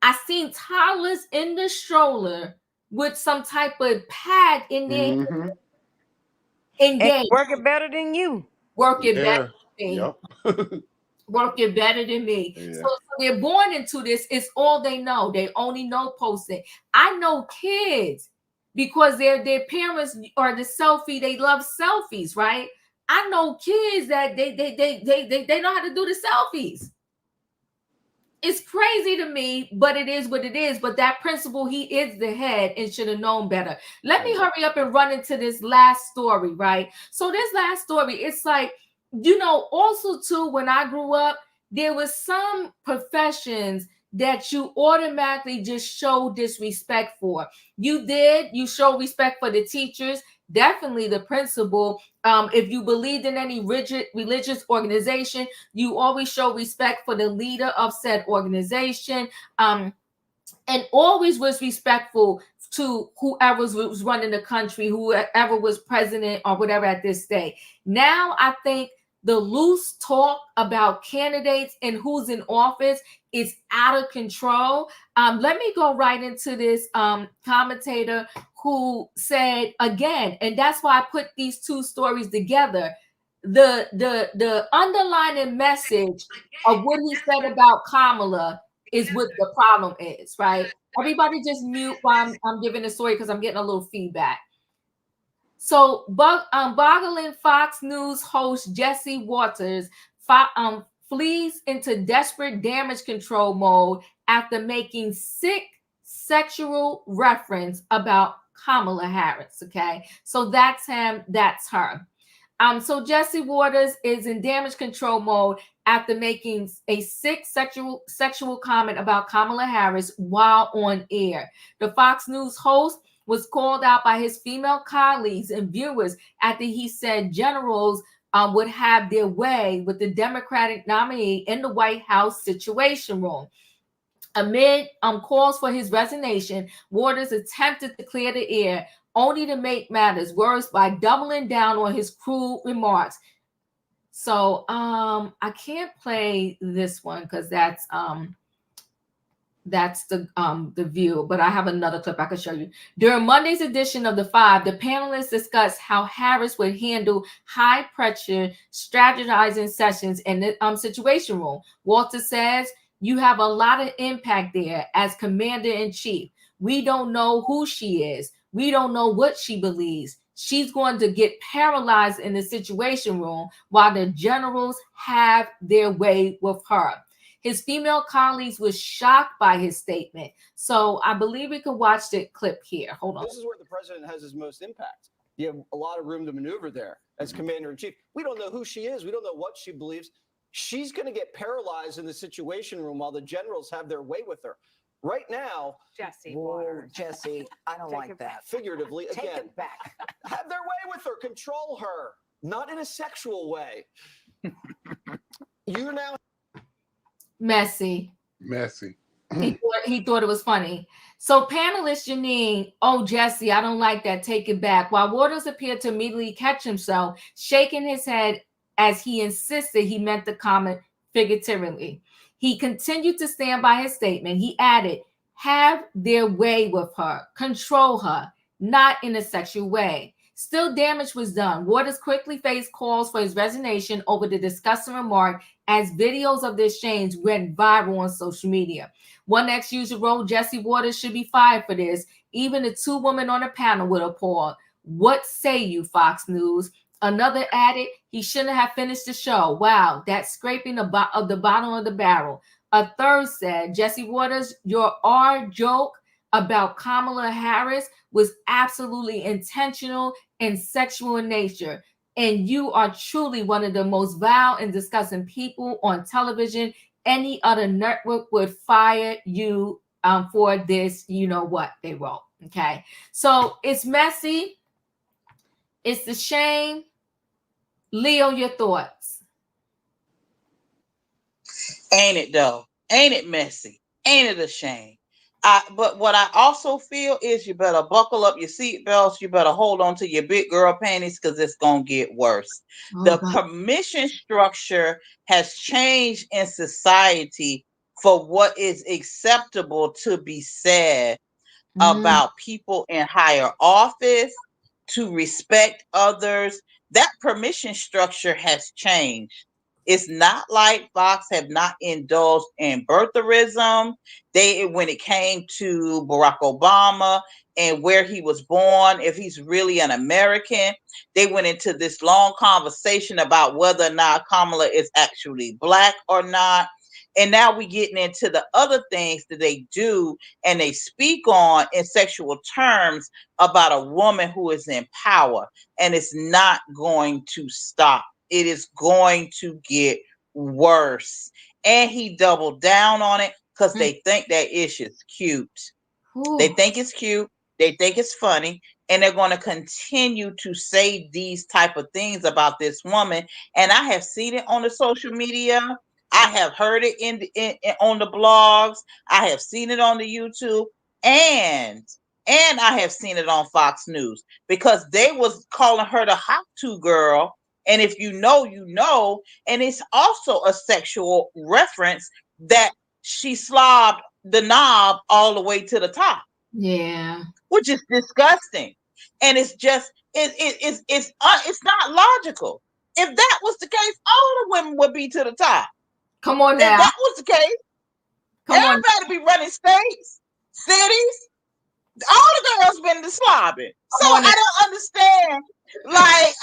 I've seen toddlers in the stroller with some type of pad in their engaged. Working better than you. Working better than me. Yep. Working better than me. Yeah. So they're born into this. It's all they know. They only know posting. I know kids because their parents are the selfie. They love selfies, right? I know kids that they know how to do the selfies. It's crazy to me, but it is what it is. But that principal, he is the head and should have known better. Let me hurry up and run into this last story, right? So this last story, it's like, also too, when I grew up, there was some professions that you automatically just show disrespect for. You show respect for the teachers, definitely the principal. If you believed in any religious organization, you always show respect for the leader of said organization, and always was respectful to whoever was running the country, whoever was president or whatever at this day. Now I think the loose talk about candidates and who's in office is out of control. Let me go right into this commentator who said again, and that's why I put these two stories together. The underlying message of what he said about Kamala is what the problem is, right? Everybody just mute while I'm giving the story because I'm getting a little feedback. So, boggling Fox News host Jesse Waters flees into desperate damage control mode after making sick sexual reference about Kamala Harris. Okay, so that's him, that's her. So Jesse Waters is in damage control mode after making a sick sexual comment about Kamala Harris while on air. The Fox News host was called out by his female colleagues and viewers after he said generals would have their way with the Democratic nominee in the White House Situation Room. Amid calls for his resignation, Waters attempted to clear the air, only to make matters worse by doubling down on his cruel remarks. So I can't play this one because that's the View, but I have another clip I can show you. During Monday's edition of The Five, the panelists discussed how Harris would handle high-pressure strategizing sessions in the Situation Room. Walter says, "You have a lot of impact there as commander-in-chief. We don't know who she is. We don't know what she believes. She's going to get paralyzed in the Situation Room while the generals have their way with her." His female colleagues were shocked by his statement. So I believe we can watch the clip here. Hold on. This is where the president has his most impact. You have a lot of room to maneuver there as commander-in-chief. We don't know who she is. We don't know what she believes. She's going to get paralyzed in the Situation Room while the generals have their way with her. Right now, Jesse, Jesse, I don't like that. Figuratively, Take again, it back. have their way with her, control her, not in a sexual way. You're now Messy. He thought it was funny. So panelist Janine, oh, Jesse, I don't like that. Take it back. While Waters appeared to immediately catch himself, shaking his head as he insisted he meant the comment figuratively. He continued to stand by his statement. He added, have their way with her, control her, not in a sexual way. Still, damage was done. Waters quickly faced calls for his resignation over the disgusting remark as videos of the exchange went viral on social media. One ex-user wrote Jesse Waters should be fired for this. Even the two women on the panel were appalled. What say you, Fox News? Another added, he shouldn't have finished the show. Wow, that's scraping of the bottom of the barrel. A third said, Jesse Waters, your R joke about Kamala Harris was absolutely intentional and sexual in nature. And you are truly one of the most vile and disgusting people on television. Any other network would fire you for this. You know what they wrote. Okay. So it's messy. It's a shame. Leo, your thoughts? Ain't it though? Ain't it messy? Ain't it a shame? But what I also feel is you better buckle up your seatbelts. You better hold on to your big girl panties because it's going to get worse. The permission structure has changed in society for what is acceptable to be said about people in higher office, to respect others. That permission structure has changed. It's not like Fox have not indulged in birtherism. When it came to Barack Obama and where he was born, if he's really an American, they went into this long conversation about whether or not Kamala is actually Black or not. And now we're getting into the other things that they do and they speak on in sexual terms about a woman who is in power. And it's not going to stop. It is going to get worse. And he doubled down on it because they think that ish is cute. They think it's cute. They think it's funny. And they're going to continue to say these type of things about this woman. And I have seen it on the social media. I have heard it in on the blogs. I have seen it on the YouTube. And I have seen it on Fox News because they was calling her the hot to girl. And if you know, you know. And it's also a sexual reference that she slobbed the knob all the way to the top. Yeah. Which is disgusting. And it's just, it's not logical. If that was the case, all the women would be to the top. Come on now. If that was the case, everybody be running states, cities. All the girls been to slobbing. So I don't understand. Like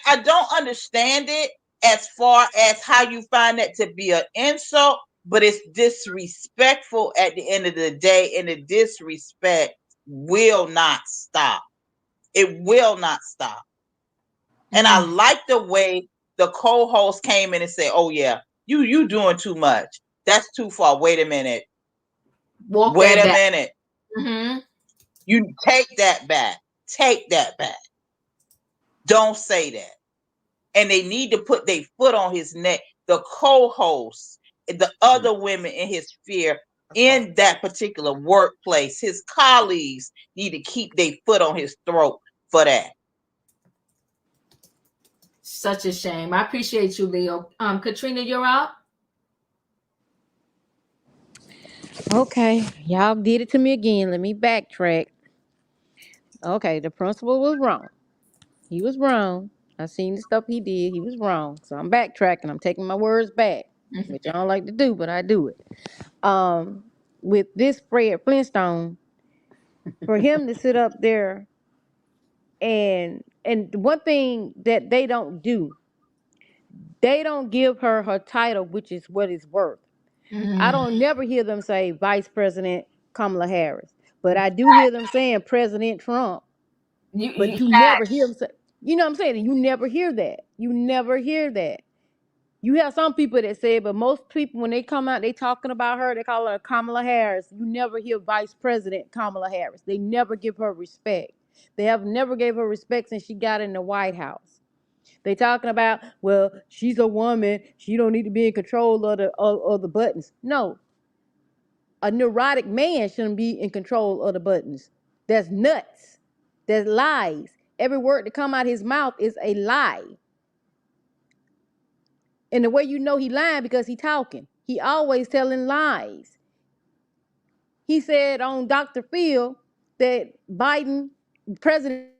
I don't understand it as far as how you find that to be an insult, but it's disrespectful at the end of the day, and the disrespect will not stop. It will not stop. And I like the way the co-host came in and said, "Oh yeah, you doing too much. That's too far. Wait a minute. Wait a minute. Mm-hmm. You take that back. Take that back. Don't say that." And they need to put their foot on his neck. The co-hosts, the other women in his sphere in that particular workplace, his colleagues need to keep their foot on his throat for that. Such a shame. I appreciate you, Leo. Katrina, you're up. Okay, y'all did it to me again. Let me backtrack. Okay, the principal was wrong. He was wrong. I seen the stuff he did. He was wrong. So I'm backtracking. I'm taking my words back, which I don't like to do, but I do it. With this Fred Flintstone, for him to sit up there and one thing that they don't do, They don't give her her title, which is what it's worth. I don't never hear them say Vice President Kamala Harris, but I do hear them saying President Trump. But you never hear them say, you know what I'm saying? You never hear that. You never hear that. You have some people that say it, but most people, when they come out, they talking about her, they call her Kamala Harris. You never hear Vice President Kamala Harris. They never give her respect. They have never gave her respect since she got in the White House. They talking about, well, she's a woman. She don't need to be in control of the buttons. No, a neurotic man shouldn't be in control of the buttons. That's nuts. That's lies. Every word that come out of his mouth is a lie. And the way you know he lying because he talking. He always telling lies. He said on Dr. Phil that Biden, president.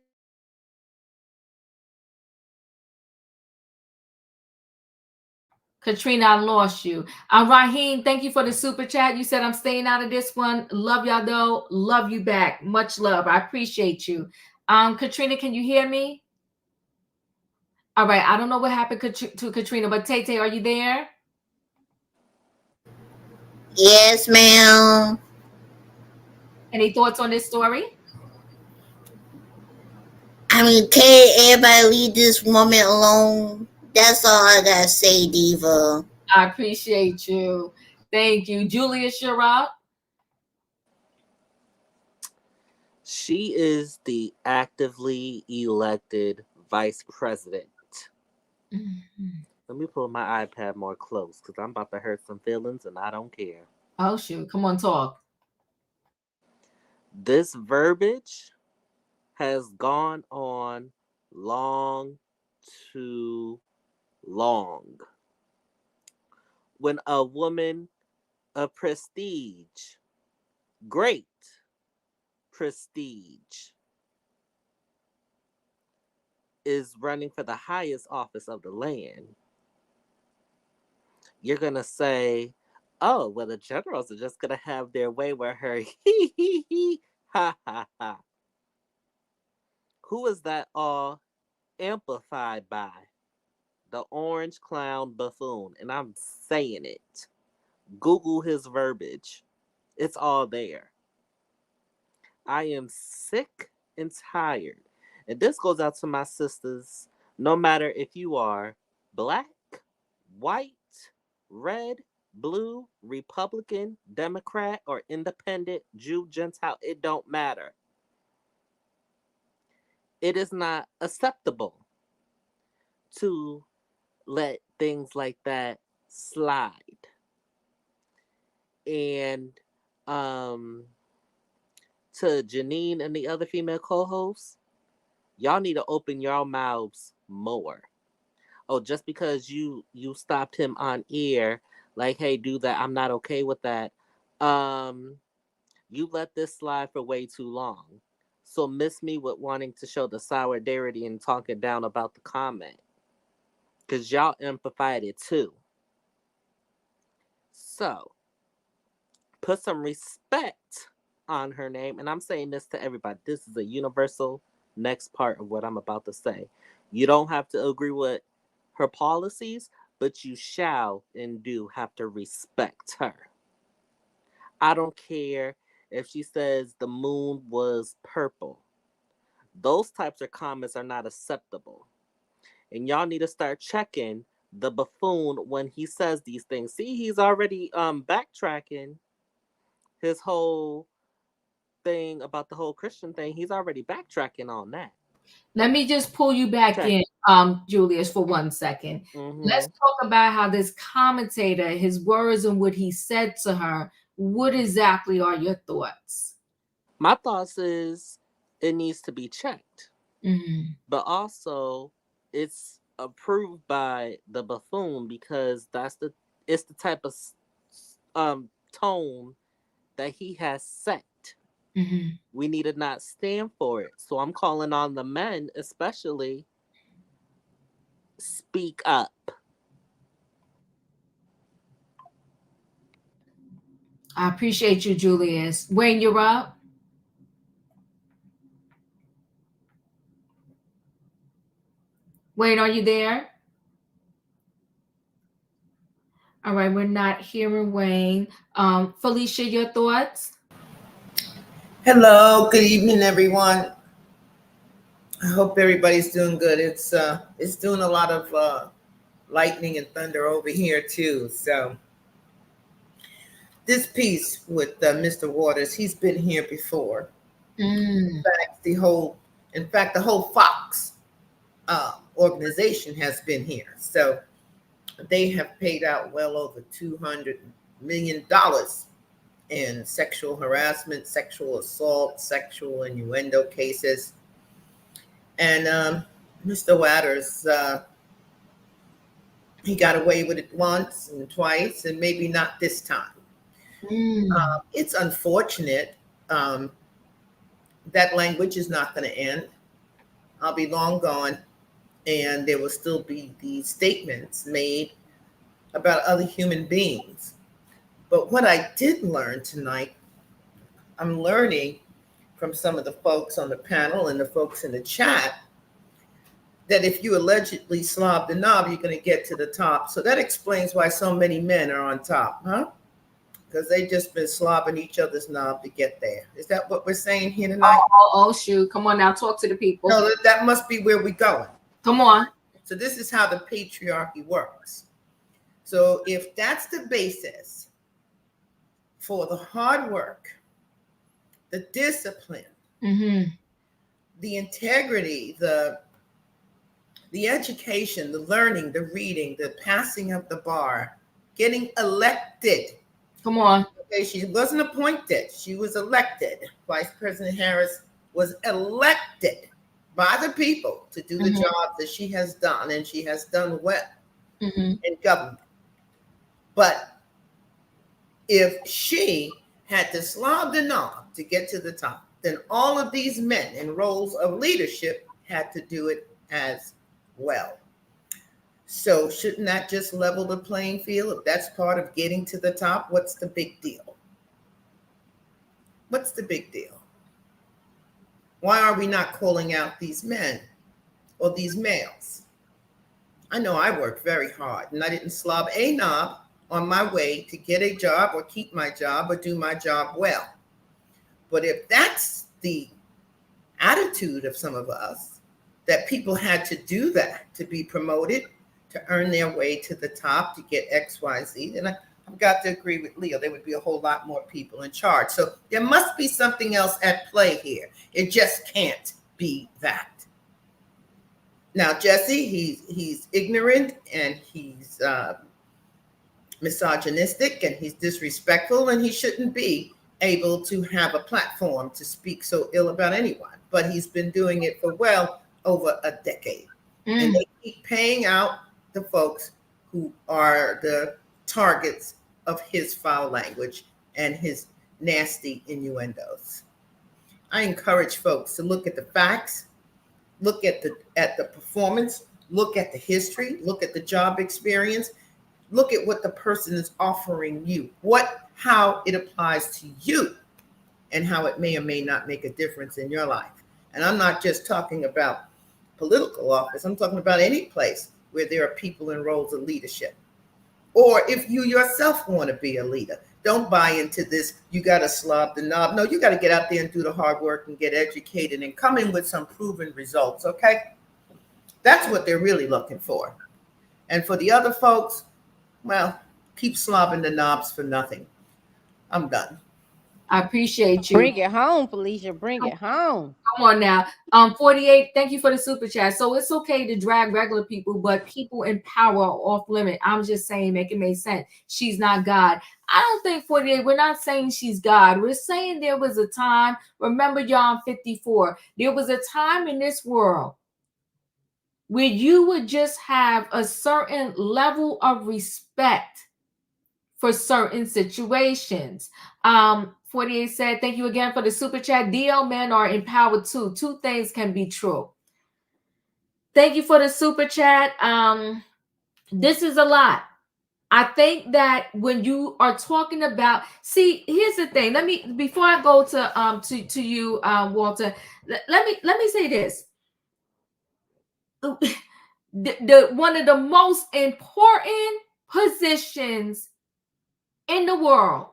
Katrina, I lost you. Raheem, thank you for the super chat. You said I'm staying out of this one. Love y'all though. Love you back. Much love. I appreciate you. Katrina, can you hear me? All right. I don't know what happened to Katrina, but Tay, are you there? Yes, ma'am. Any thoughts on this story? I mean, can't everybody leave this woman alone? That's all I gotta say, Diva. I appreciate you. Thank you. Julius, you're up. She is the actively elected vice president. Let me pull my iPad more close because I'm about to hurt some feelings and I don't care. Oh, shoot. Come on, talk. This verbiage has gone on long too long. When a woman of prestige, great prestige, is running for the highest office of the land, you're going to say, oh, well, the generals are just going to have their way with her. Hee, hee, hee, ha, ha, ha. Who is that all amplified by? The orange clown buffoon. And I'm saying it. Google his verbiage. It's all there. I am sick and tired. And this goes out to my sisters, no matter if you are black, white, red, blue, Republican, Democrat, or independent, Jew, Gentile, it don't matter. It is not acceptable to let things like that slide. And to Janine and the other female co-hosts, y'all need to open your mouths more. Oh, just because you stopped him on air, like, hey, do that, I'm not okay with that. You let this slide for way too long. So miss me with wanting to show the solidarity and talking down about the comment. Because y'all amplified it too. So, put some respect on her name. And I'm saying this to everybody. This is a universal next part of what I'm about to say. You don't have to agree with her policies, but you shall and do have to respect her. I don't care if she says the moon was purple. Those types of comments are not acceptable. And y'all need to start checking the buffoon when he says these things. See, he's already backtracking his whole thing about the whole Christian thing. He's already backtracking on that. Let me just pull you back in, Julius, for 1 second. Let's talk about how this commentator, his words and what he said to her. What exactly are your thoughts? My thoughts is it needs to be checked. But also it's approved by the buffoon because it's the type of tone that he has set. We need to not stand for it. So I'm calling on the men, especially, speak up. I appreciate you, Julius. Wayne, you're up. Wayne, are you there? All right, we're not hearing Wayne. Felicia, your thoughts? Hello, good evening, everyone. I hope everybody's doing good. It's doing a lot of lightning and thunder over here too. So this piece with Mr. Waters, he's been here before. In fact, the whole Fox organization has been here. So they have paid out well over $200 million in sexual harassment, sexual assault, sexual innuendo cases. And Mr. Waters, he got away with it once and twice, and maybe not this time. It's unfortunate. That language is not going to end. I'll be long gone, and there will still be these statements made about other human beings. But what I did learn tonight, I'm learning from some of the folks on the panel and the folks in the chat, that if you allegedly slob the knob, you're going to get to the top. So that explains why so many men are on top, huh? Because they just been slobbing each other's knob to get there. Is that what we're saying here tonight? Oh, shoot. Come on now, talk to the people. No, that must be where we're going. Come on. So this is how the patriarchy works. So if that's the basis for the hard work, the discipline, the integrity, the education, the learning, the reading, the passing of the bar, getting elected. Come on. Okay, she wasn't appointed. She was elected. Vice President Harris was elected by the people to do the job that she has done, and she has done well in government. But if she had to slob the knob to get to the top, then all of these men in roles of leadership had to do it as well. So shouldn't that just level the playing field? If that's part of getting to the top, what's the big deal? What's the big deal? Why are we not calling out these men or these males? I know I worked very hard, and I didn't slob a knob on my way to get a job or keep my job or do my job well. But if that's the attitude of some of us, that people had to do that to be promoted, to earn their way to the top, to get X, Y, Z, then I've got to agree with Leo. There would be a whole lot more people in charge. So there must be something else at play here. It just can't be that. Now, Jesse, he's ignorant, and he's misogynistic, and he's disrespectful, and he shouldn't be able to have a platform to speak so ill about anyone. But he's been doing it for well over a decade. And they keep paying out the folks who are the targets of his foul language and his nasty innuendos. I encourage folks to look at the facts, look at the performance, look at the history, look at the job experience, look at what the person is offering you, how it applies to you, and how it may or may not make a difference in your life. And I'm not just talking about political office. I'm talking about any place where there are people in roles of leadership. Or if you yourself want to be a leader, don't buy into this, you got to slob the knob. No, you got to get out there and do the hard work and get educated and come in with some proven results, okay? That's what they're really looking for. And for the other folks, well, keep slobbing the knobs for nothing. I'm done. I appreciate you. Bring it home, Felicia. Bring it home. Come on now. 48, thank you for the super chat. So it's okay to drag regular people, but people in power are off limit. I'm just saying, make it make sense. She's not God. I don't think 48, we're not saying she's God. We're saying there was a time, remember John 54, there was a time in this world where you would just have a certain level of respect for certain situations. 48 said, thank you again for the super chat. DL men are empowered too. Two things can be true. Thank you for the super chat. This is a lot. I think that when you are talking about, see, here's the thing. Before I go to you, Walter, let me say this. The one of the most important positions in the world.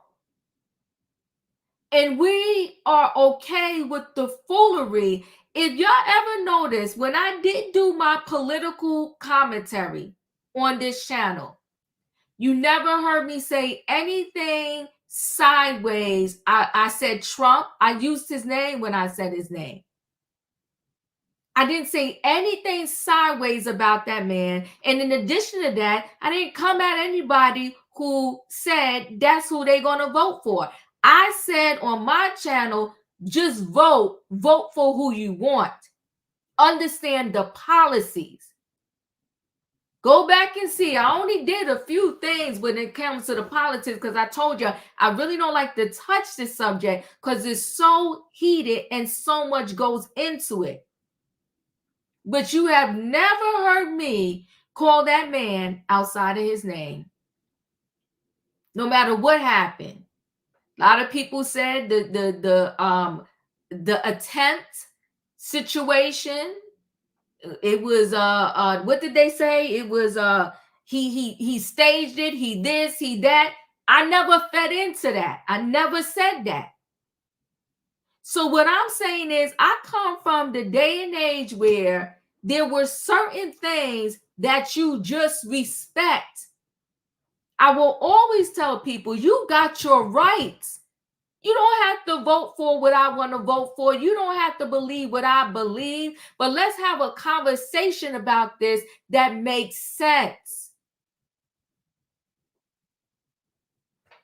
And we are okay with the foolery. If y'all ever notice, when I did do my political commentary on this channel, you never heard me say anything sideways. I said Trump. I used his name when I said his name. I didn't say anything sideways about that man. And in addition to that, I didn't come at anybody who said that's who they're going to vote for. I said on my channel, just vote for who you want. Understand the policies. Go back and see. I only did a few things when it comes to the politics because I told you I really don't like to touch this subject because it's so heated and so much goes into it. But you have never heard me call that man outside of his name. No matter what happened. A lot of people said the attempt situation. It was what did they say? It was he staged it, he this, he that. I never fed into that. I never said that. So what I'm saying is I come from the day and age where there were certain things that you just respect. I will always tell people, you got your rights. You don't have to vote for what I want to vote for. You don't have to believe what I believe. But let's have a conversation about this that makes sense.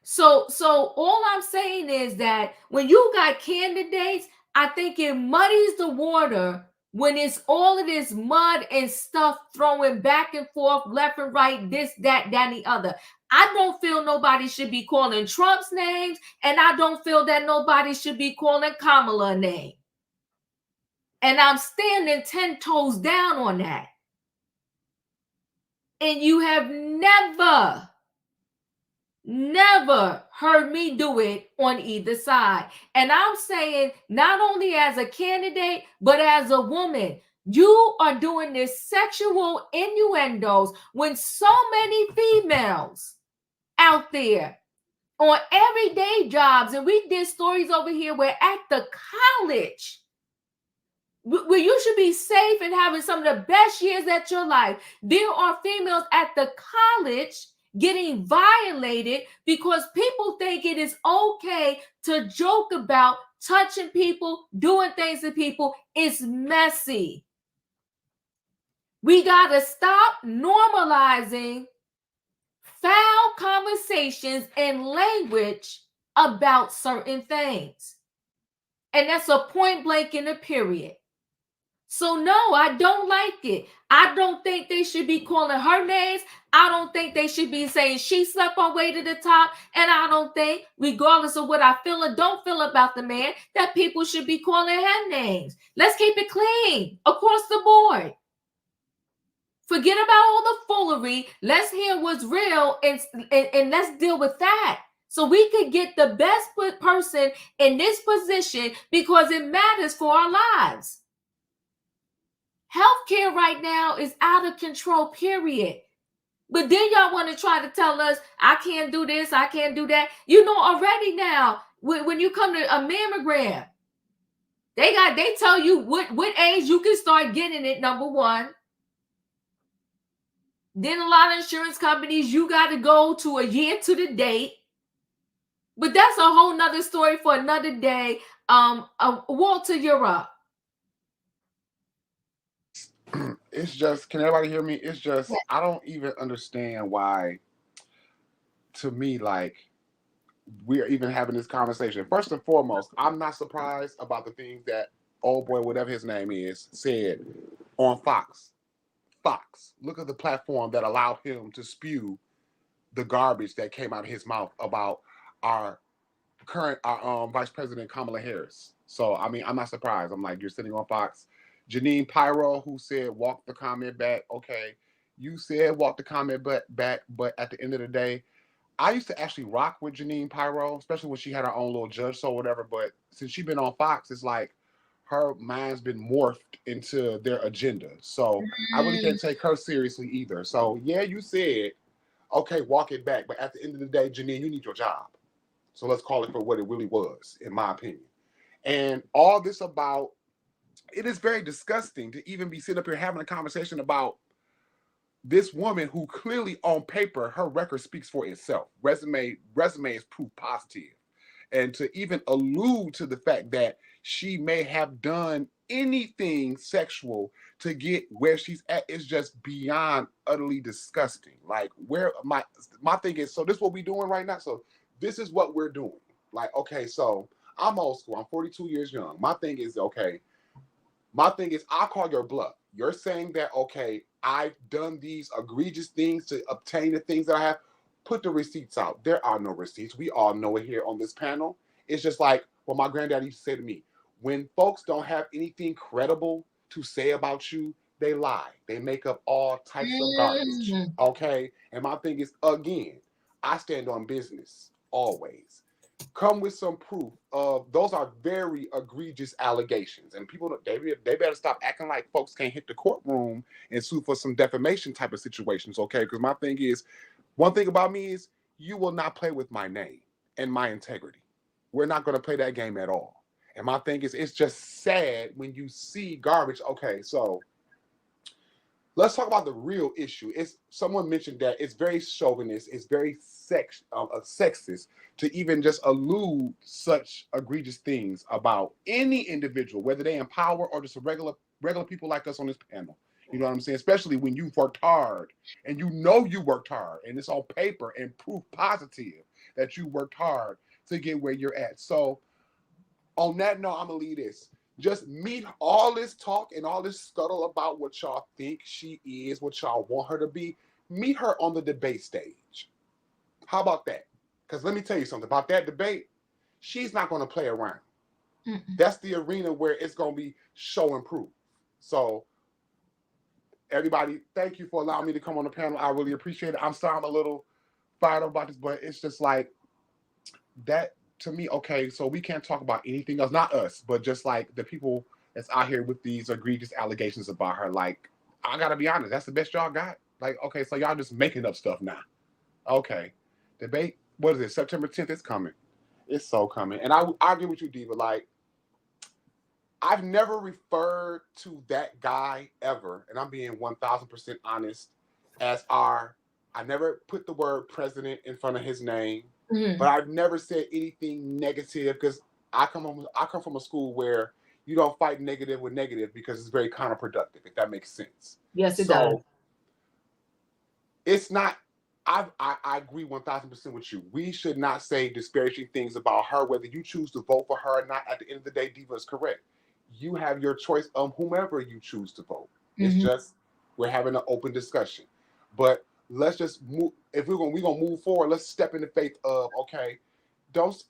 So all I'm saying is that when you got candidates, I think it muddies the water when it's all of this mud and stuff throwing back and forth, left and right, this, that, and the other. I don't feel nobody should be calling Trump's names, and I don't feel that nobody should be calling Kamala a name. And I'm standing 10 toes down on that. And you have never heard me do it on either side. And I'm saying not only as a candidate, but as a woman, you are doing this sexual innuendos when so many females out there on everyday jobs, and we did stories over here where at the college, where you should be safe and having some of the best years at your life, there are females at the college getting violated because people think it is okay to joke about touching people, doing things to people. It's messy. We got to stop normalizing foul conversations and language about certain things. And that's a point blank in a period. So no, I don't like it. I don't think they should be calling her names. I don't think they should be saying she slept her way to the top. And I don't think, regardless of what I feel or don't feel about the man, that people should be calling her names. Let's keep it clean across the board. Forget about all the foolery. Let's hear what's real and let's deal with that. So we could get the best person in this position because it matters for our lives. Healthcare right now is out of control, period. But then y'all want to try to tell us, I can't do this, I can't do that. You know already now, when you come to a mammogram, they tell you what age you can start getting it, number one. Then a lot of insurance companies, you got to go to a year to the date. But that's a whole nother story for another day. Walter, you're up. It's just, can everybody hear me? It's just, I don't even understand why, to me, like, we are even having this conversation. First and foremost, I'm not surprised about the things that old boy, whatever his name is, said on Fox. Fox, look at the platform that allowed him to spew the garbage that came out of his mouth about our Vice President Kamala Harris. So, I mean, I'm not surprised. I'm like, you're sitting on Fox. Janine Pyro, who said, walk the comment back. Okay, you said walk the comment back, but at the end of the day, I used to actually rock with Janine Pyro, especially when she had her own little judge show or whatever. But since she's been on Fox, it's like her mind's been morphed into their agenda. So I really can't take her seriously either. So yeah, you said okay, walk it back. But at the end of the day, Janine, you need your job. So let's call it for what it really was, in my opinion. And all this about, it is very disgusting to even be sitting up here having a conversation about this woman who clearly on paper, her record speaks for itself. Resume is proof positive. And to even allude to the fact that she may have done anything sexual to get where she's at is just beyond utterly disgusting. Like, where my thing is, so this is what we're doing right now. So this is what we're doing. Like, okay, so I'm old school. I'm 42 years young. My thing is, I'll call your bluff. You're saying that, okay, I've done these egregious things to obtain the things that I have. Put the receipts out. There are no receipts. We all know it here on this panel. It's just like what my granddaddy used to say to me. When folks don't have anything credible to say about you, they lie. They make up all types of garbage. Okay? And my thing is, again, I stand on business always. Come with some proof of those are very egregious allegations. And people, they better stop acting like folks can't hit the courtroom and sue for some defamation type of situations, okay? Because my thing is, one thing about me is you will not play with my name and my integrity. We're not going to play that game at all. And my thing is, it's just sad when you see garbage. Okay, so let's talk about the real issue. It's someone mentioned that it's very chauvinist, it's very sexist to even just allude such egregious things about any individual, whether they in power or just a regular people like us on this panel. You know what I'm saying? Especially when you've worked hard and you know you worked hard and it's on paper and proof positive that you worked hard to get where you're at. So on that note, I'm going to leave this. Just meet all this talk and all this scuttle about what y'all think she is, what y'all want her to be. Meet her on the debate stage. How about that? Because let me tell you something about that debate. She's not going to play around. That's the arena where it's going to be show and prove. So everybody, thank you for allowing me to come on the panel. I really appreciate it. I'm sorry I'm a little fired up about this, but it's just like that to me. Okay, so we can't talk about anything else, not us, but just like the people that's out here with these egregious allegations about her. Like, I gotta be honest, that's the best y'all got. Like, okay, so y'all just making up stuff now. Okay, debate, what is it, September 10th? It's coming. It's so coming. And I agree with you, Diva. Like, I've never referred to that guy ever, and I'm being 1,000% honest, as I never put the word president in front of his name, but I've never said anything negative because I come from a school where you don't fight negative with negative because it's very counterproductive, if that makes sense. Yes, it does. It's not, I agree 1,000% with you. We should not say disparaging things about her, whether you choose to vote for her or not. At the end of the day, Diva is correct. You have your choice of whomever you choose to vote. It's just, we're having an open discussion. But let's just move, if we're gonna move forward, let's step in the faith of, okay, don't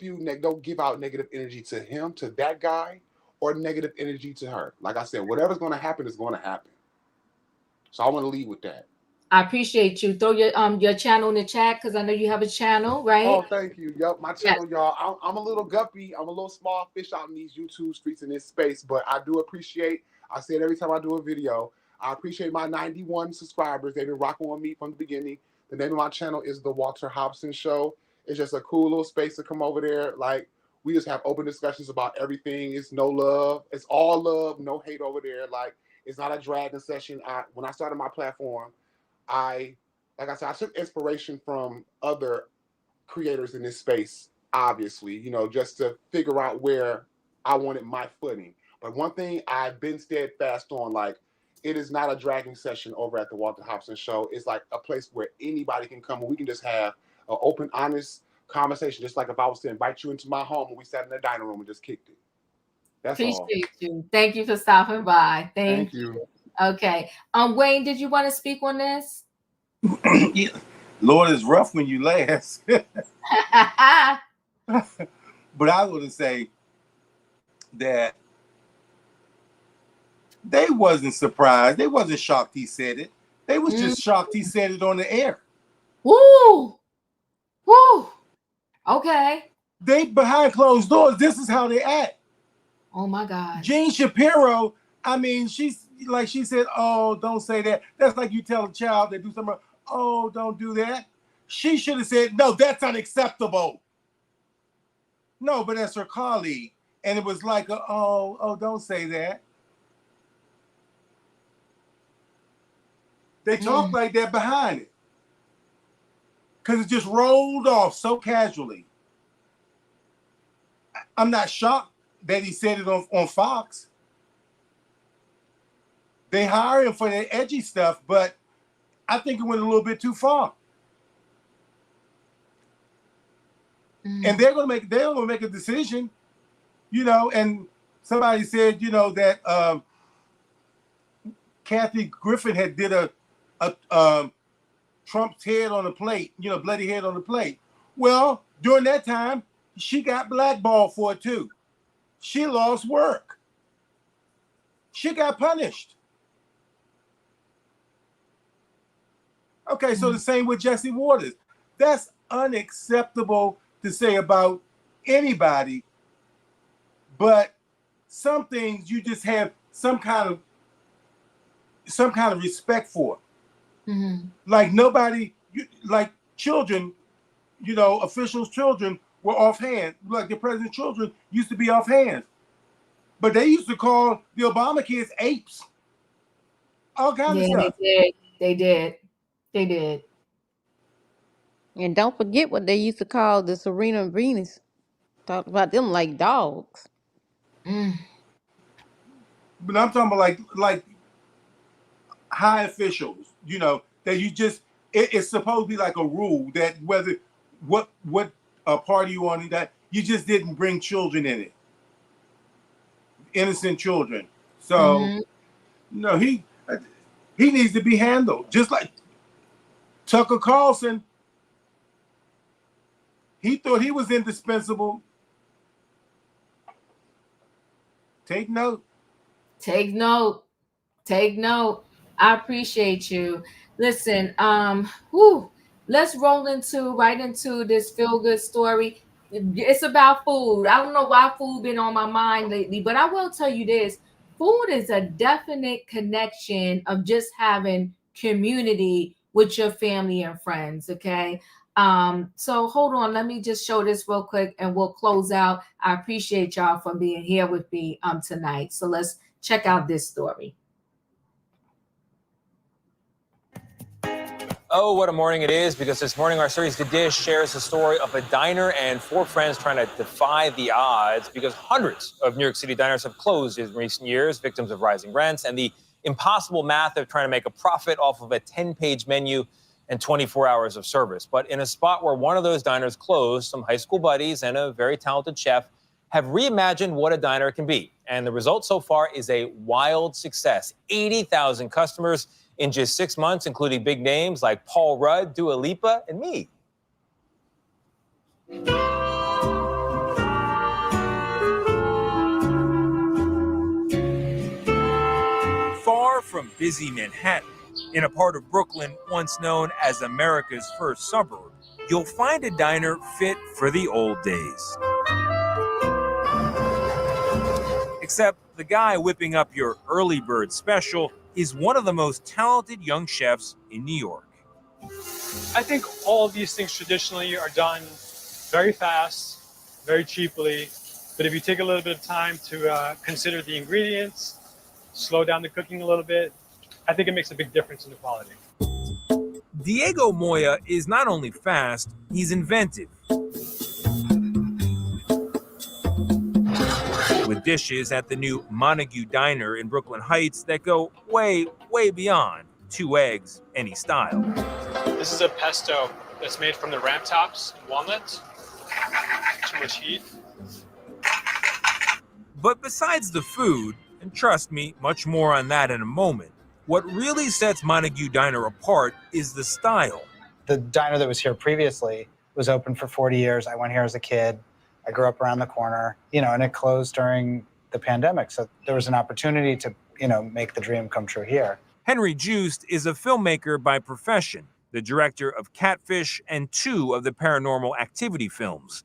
give out negative energy to him, to that guy, or negative energy to her. Like I said, whatever's gonna happen is gonna happen. So I want to lead with that. I appreciate you. Throw your channel in the chat because I know you have a channel, right? Oh, thank you. Yep, my channel, y'all. I'm a little guppy. I'm a little small fish out in these YouTube streets in this space, but I do appreciate. I say it every time I do a video. I appreciate my 91 subscribers. They've been rocking with me from the beginning. The name of my channel is The Walter Hobson Show. It's just a cool little space to come over there. Like, we just have open discussions about everything. It's no love. It's all love, no hate over there. Like, it's not a dragging session. When I started my platform, like I said, I took inspiration from other creators in this space, obviously, you know, just to figure out where I wanted my footing. But one thing I've been steadfast on, like, it is not a dragging session over at the Walter Hobson Show. It's like a place where anybody can come and we can just have an open, honest conversation. Just like if I was to invite you into my home and we sat in the dining room and just kicked it. That's all. Appreciate you. Thank you for stopping by. Thank you. Okay. Wayne, did you want to speak on this? Yeah. Lord, it's rough when you last. But I want to say that they wasn't surprised. They wasn't shocked he said it. They was just shocked he said it on the air. Woo! Woo! Okay. They behind closed doors. This is how they act. Oh my God. Jean Shapiro, I mean, she said, oh, don't say that. That's like you tell a child they do something, oh, don't do that. She should have said, no, that's unacceptable. No, but that's her colleague. And it was like, oh, don't say that. They talk like that behind it. Because it just rolled off so casually. I'm not shocked that he said it on Fox. They hire him for that edgy stuff, but I think it went a little bit too far. And they're gonna make a decision, you know. And somebody said, you know, that Kathy Griffin had did a Trump's head on a plate, you know, bloody head on the plate. Well, during that time, she got blackballed for it too. She lost work. She got punished. Okay, so the same with Jesse Waters. That's unacceptable to say about anybody, but some things you just have some kind of respect for. Like nobody, like children, you know, officials' children were offhand. Like the president's children used to be offhand, but they used to call the Obama kids apes. All kinds of stuff. They did. And don't forget what they used to call the Serena and Venus. Talk about them like dogs. But I'm talking about like high officials, you know, that you just it's supposed to be like a rule that whether what party you on, that you just didn't bring children in it, innocent children. So no, he needs to be handled just like Tucker Carlson. He thought he was indispensable. Take note. I appreciate you. Listen, let's roll right into this feel-good story. It's about food. I don't know why food been on my mind lately, but I will tell you this. Food is a definite connection of just having community with your family and friends, okay? So hold on, let me just show this real quick and we'll close out. I appreciate y'all for being here with me tonight. So let's check out this story. Oh, what a morning it is, because this morning our series The Dish shares the story of a diner and four friends trying to defy the odds because hundreds of New York City diners have closed in recent years, victims of rising rents and the impossible math of trying to make a profit off of a 10-page menu and 24 hours of service. But in a spot where one of those diners closed, some high school buddies and a very talented chef have reimagined what a diner can be. And the result so far is a wild success. 80,000 customers in just 6 months, including big names like Paul Rudd, Dua Lipa, and me. Far from busy Manhattan, in a part of Brooklyn once known as America's first suburb, you'll find a diner fit for the old days. Except the guy whipping up your early bird special is one of the most talented young chefs in New York. I think all of these things traditionally are done very fast, very cheaply. But if you take a little bit of time to consider the ingredients, slow down the cooking a little bit, I think it makes a big difference in the quality. Diego Moya is not only fast, he's inventive. With dishes at the new Montague Diner in Brooklyn Heights that go way, way beyond 2 eggs, any style. This is a pesto that's made from the ram tops and walnuts. Too much heat. But besides the food, and trust me, much more on that in a moment, what really sets Montague Diner apart is the style. The diner that was here previously was open for 40 years. I went here as a kid. I grew up around the corner, and it closed during the pandemic. So there was an opportunity to, make the dream come true here. Henry Joost is a filmmaker by profession, the director of Catfish and 2 of the Paranormal Activity films.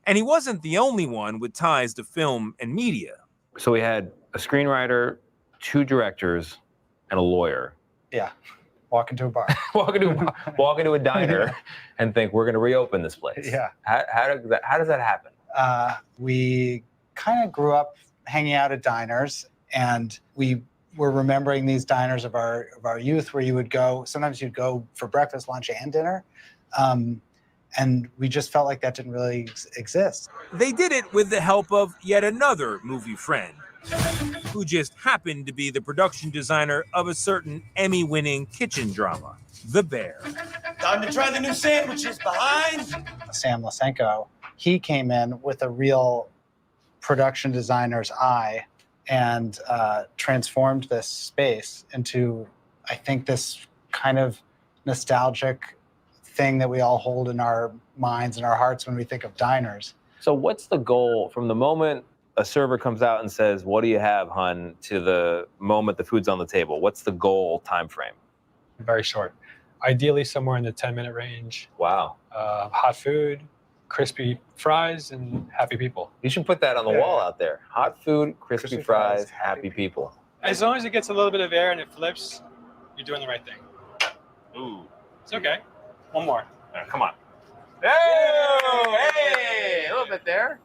And he wasn't the only one with ties to film and media. So we had a screenwriter, 2 directors, and a lawyer. Yeah. walk into a bar. walk into a diner and think we're going to reopen this place. Yeah. How does that happen? We kind of grew up hanging out at diners, and we were remembering these diners of our youth where you would go. Sometimes you'd go for breakfast, lunch, and dinner. And we just felt like that didn't really exist. They did it with the help of yet another movie friend, who just happened to be the production designer of a certain Emmy-winning kitchen drama, The Bear. Time to try the new sandwiches behind. Sam Lysenko, he came in with a real production designer's eye and transformed this space into, I think, this kind of nostalgic thing that we all hold in our minds and our hearts when we think of diners. So what's the goal from the moment a server comes out and says, "What do you have, hun?" to the moment the food's on the table? What's the goal time frame? Very short. Ideally somewhere in the 10-minute range. Wow. Hot food, crispy fries, and happy people. You should put that on the wall out there. Hot food, crispy fries, happy people. As long as it gets a little bit of air and it flips, you're doing the right thing. Ooh. It's okay. One more. Come on. Hey, a little bit there.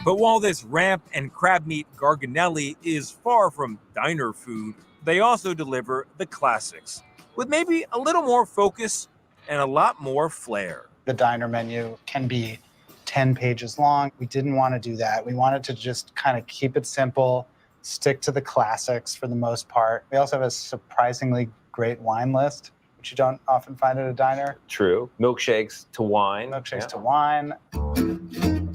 But while this ramp and crab meat garganelli is far from diner food, they also deliver the classics, with maybe a little more focus and a lot more flair. The diner menu can be 10 pages long. We didn't want to do that. We wanted to just kind of keep it simple, stick to the classics for the most part. We also have a surprisingly great wine list, which you don't often find at a diner. True. Milkshakes to wine. Milkshakes to wine.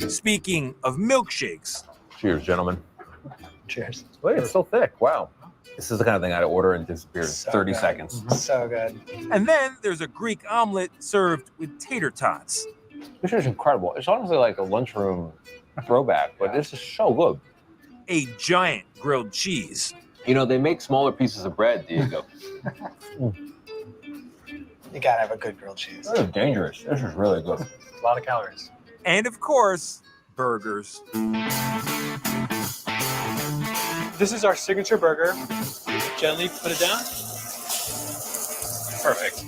Speaking of milkshakes. Cheers, gentlemen. Cheers. Wait, it's so thick. Wow. This is the kind of thing I'd order and disappear in 30 good. seconds. So good. And then there's a Greek omelet served with tater tots. This is incredible. It's honestly like a lunchroom throwback, but this is so good. A giant grilled cheese. You know, they make smaller pieces of bread, Diego. You gotta have a good grilled cheese. This is dangerous. This is really good. A lot of calories. And of course, burgers. This is our signature burger. Gently put it down. Perfect.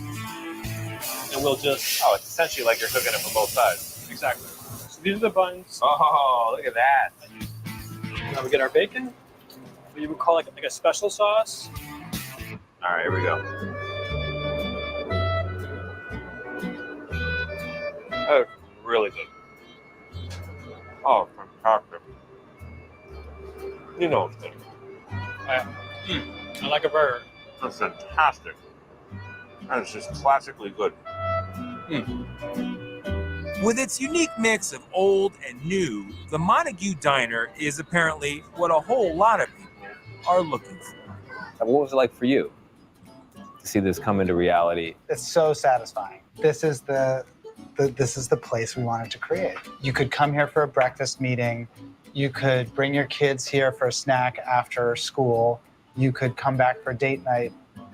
And we'll just... Oh, it's essentially like you're cooking it from both sides. Exactly. So these are the buns. Oh, look at that. Now we get our bacon. What you would call like a special sauce. All right, here we go. Oh, really good. Oh, fantastic. You know it's good. I like a burger. That's fantastic. That is just classically good. With its unique mix of old and new, the Montague Diner is apparently what a whole lot of people are looking for. What was it like for you to see this come into reality? It's so satisfying. This is the place we wanted to create. You could come here for a breakfast meeting. You could bring your kids here for a snack after school. You could come back for date night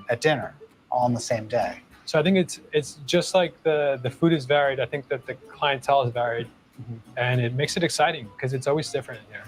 at dinner, all on the same day. So I think it's just like the food is varied. I think that the clientele is varied, and it makes it exciting because it's always different in here.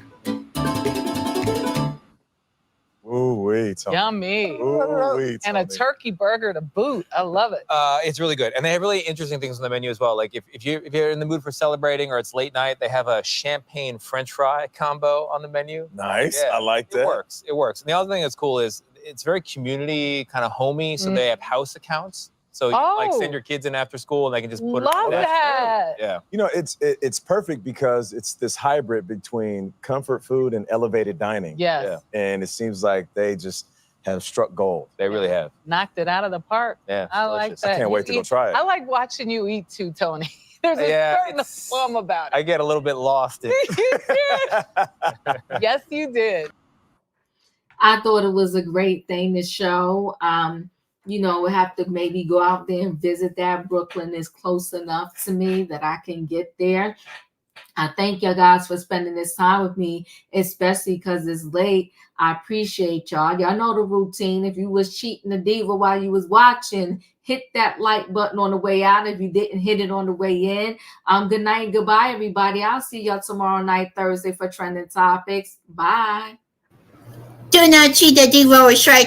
Ooh, wait. Yummy. Ooh, and a turkey burger to boot. I love it. It's really good. And they have really interesting things on the menu as well. Like if you're in the mood for celebrating or it's late night, they have a champagne French fry combo on the menu. Nice. Yeah, I like that. It works. It works. And the other thing that's cool is it's very community kind of homey. So they have house accounts. So you can, like send your kids in after school and they can just put love it. that. Yeah. You know, it's perfect because it's this hybrid between comfort food and elevated dining. Yes. Yeah. And it seems like they just have struck gold. They really have. Knocked it out of the park. Yeah. I like that. I can't wait to go try it. I like watching you eat too, Tony. There's a certain fun about it. I get a little bit lost in You did. Yes, you did. I thought it was a great thing to show. You know, we have to maybe go out there and visit that. Brooklyn is close enough to me that I can get there. I thank you guys for spending this time with me, especially because it's late. I appreciate y'all. Y'all know the routine. If you was cheating the diva while you was watching, hit that like button on the way out. If you didn't hit it on the way in, good night and goodbye, everybody. I'll see y'all tomorrow night, Thursday, for Trending Topics. Bye. Do not cheat the diva or strike.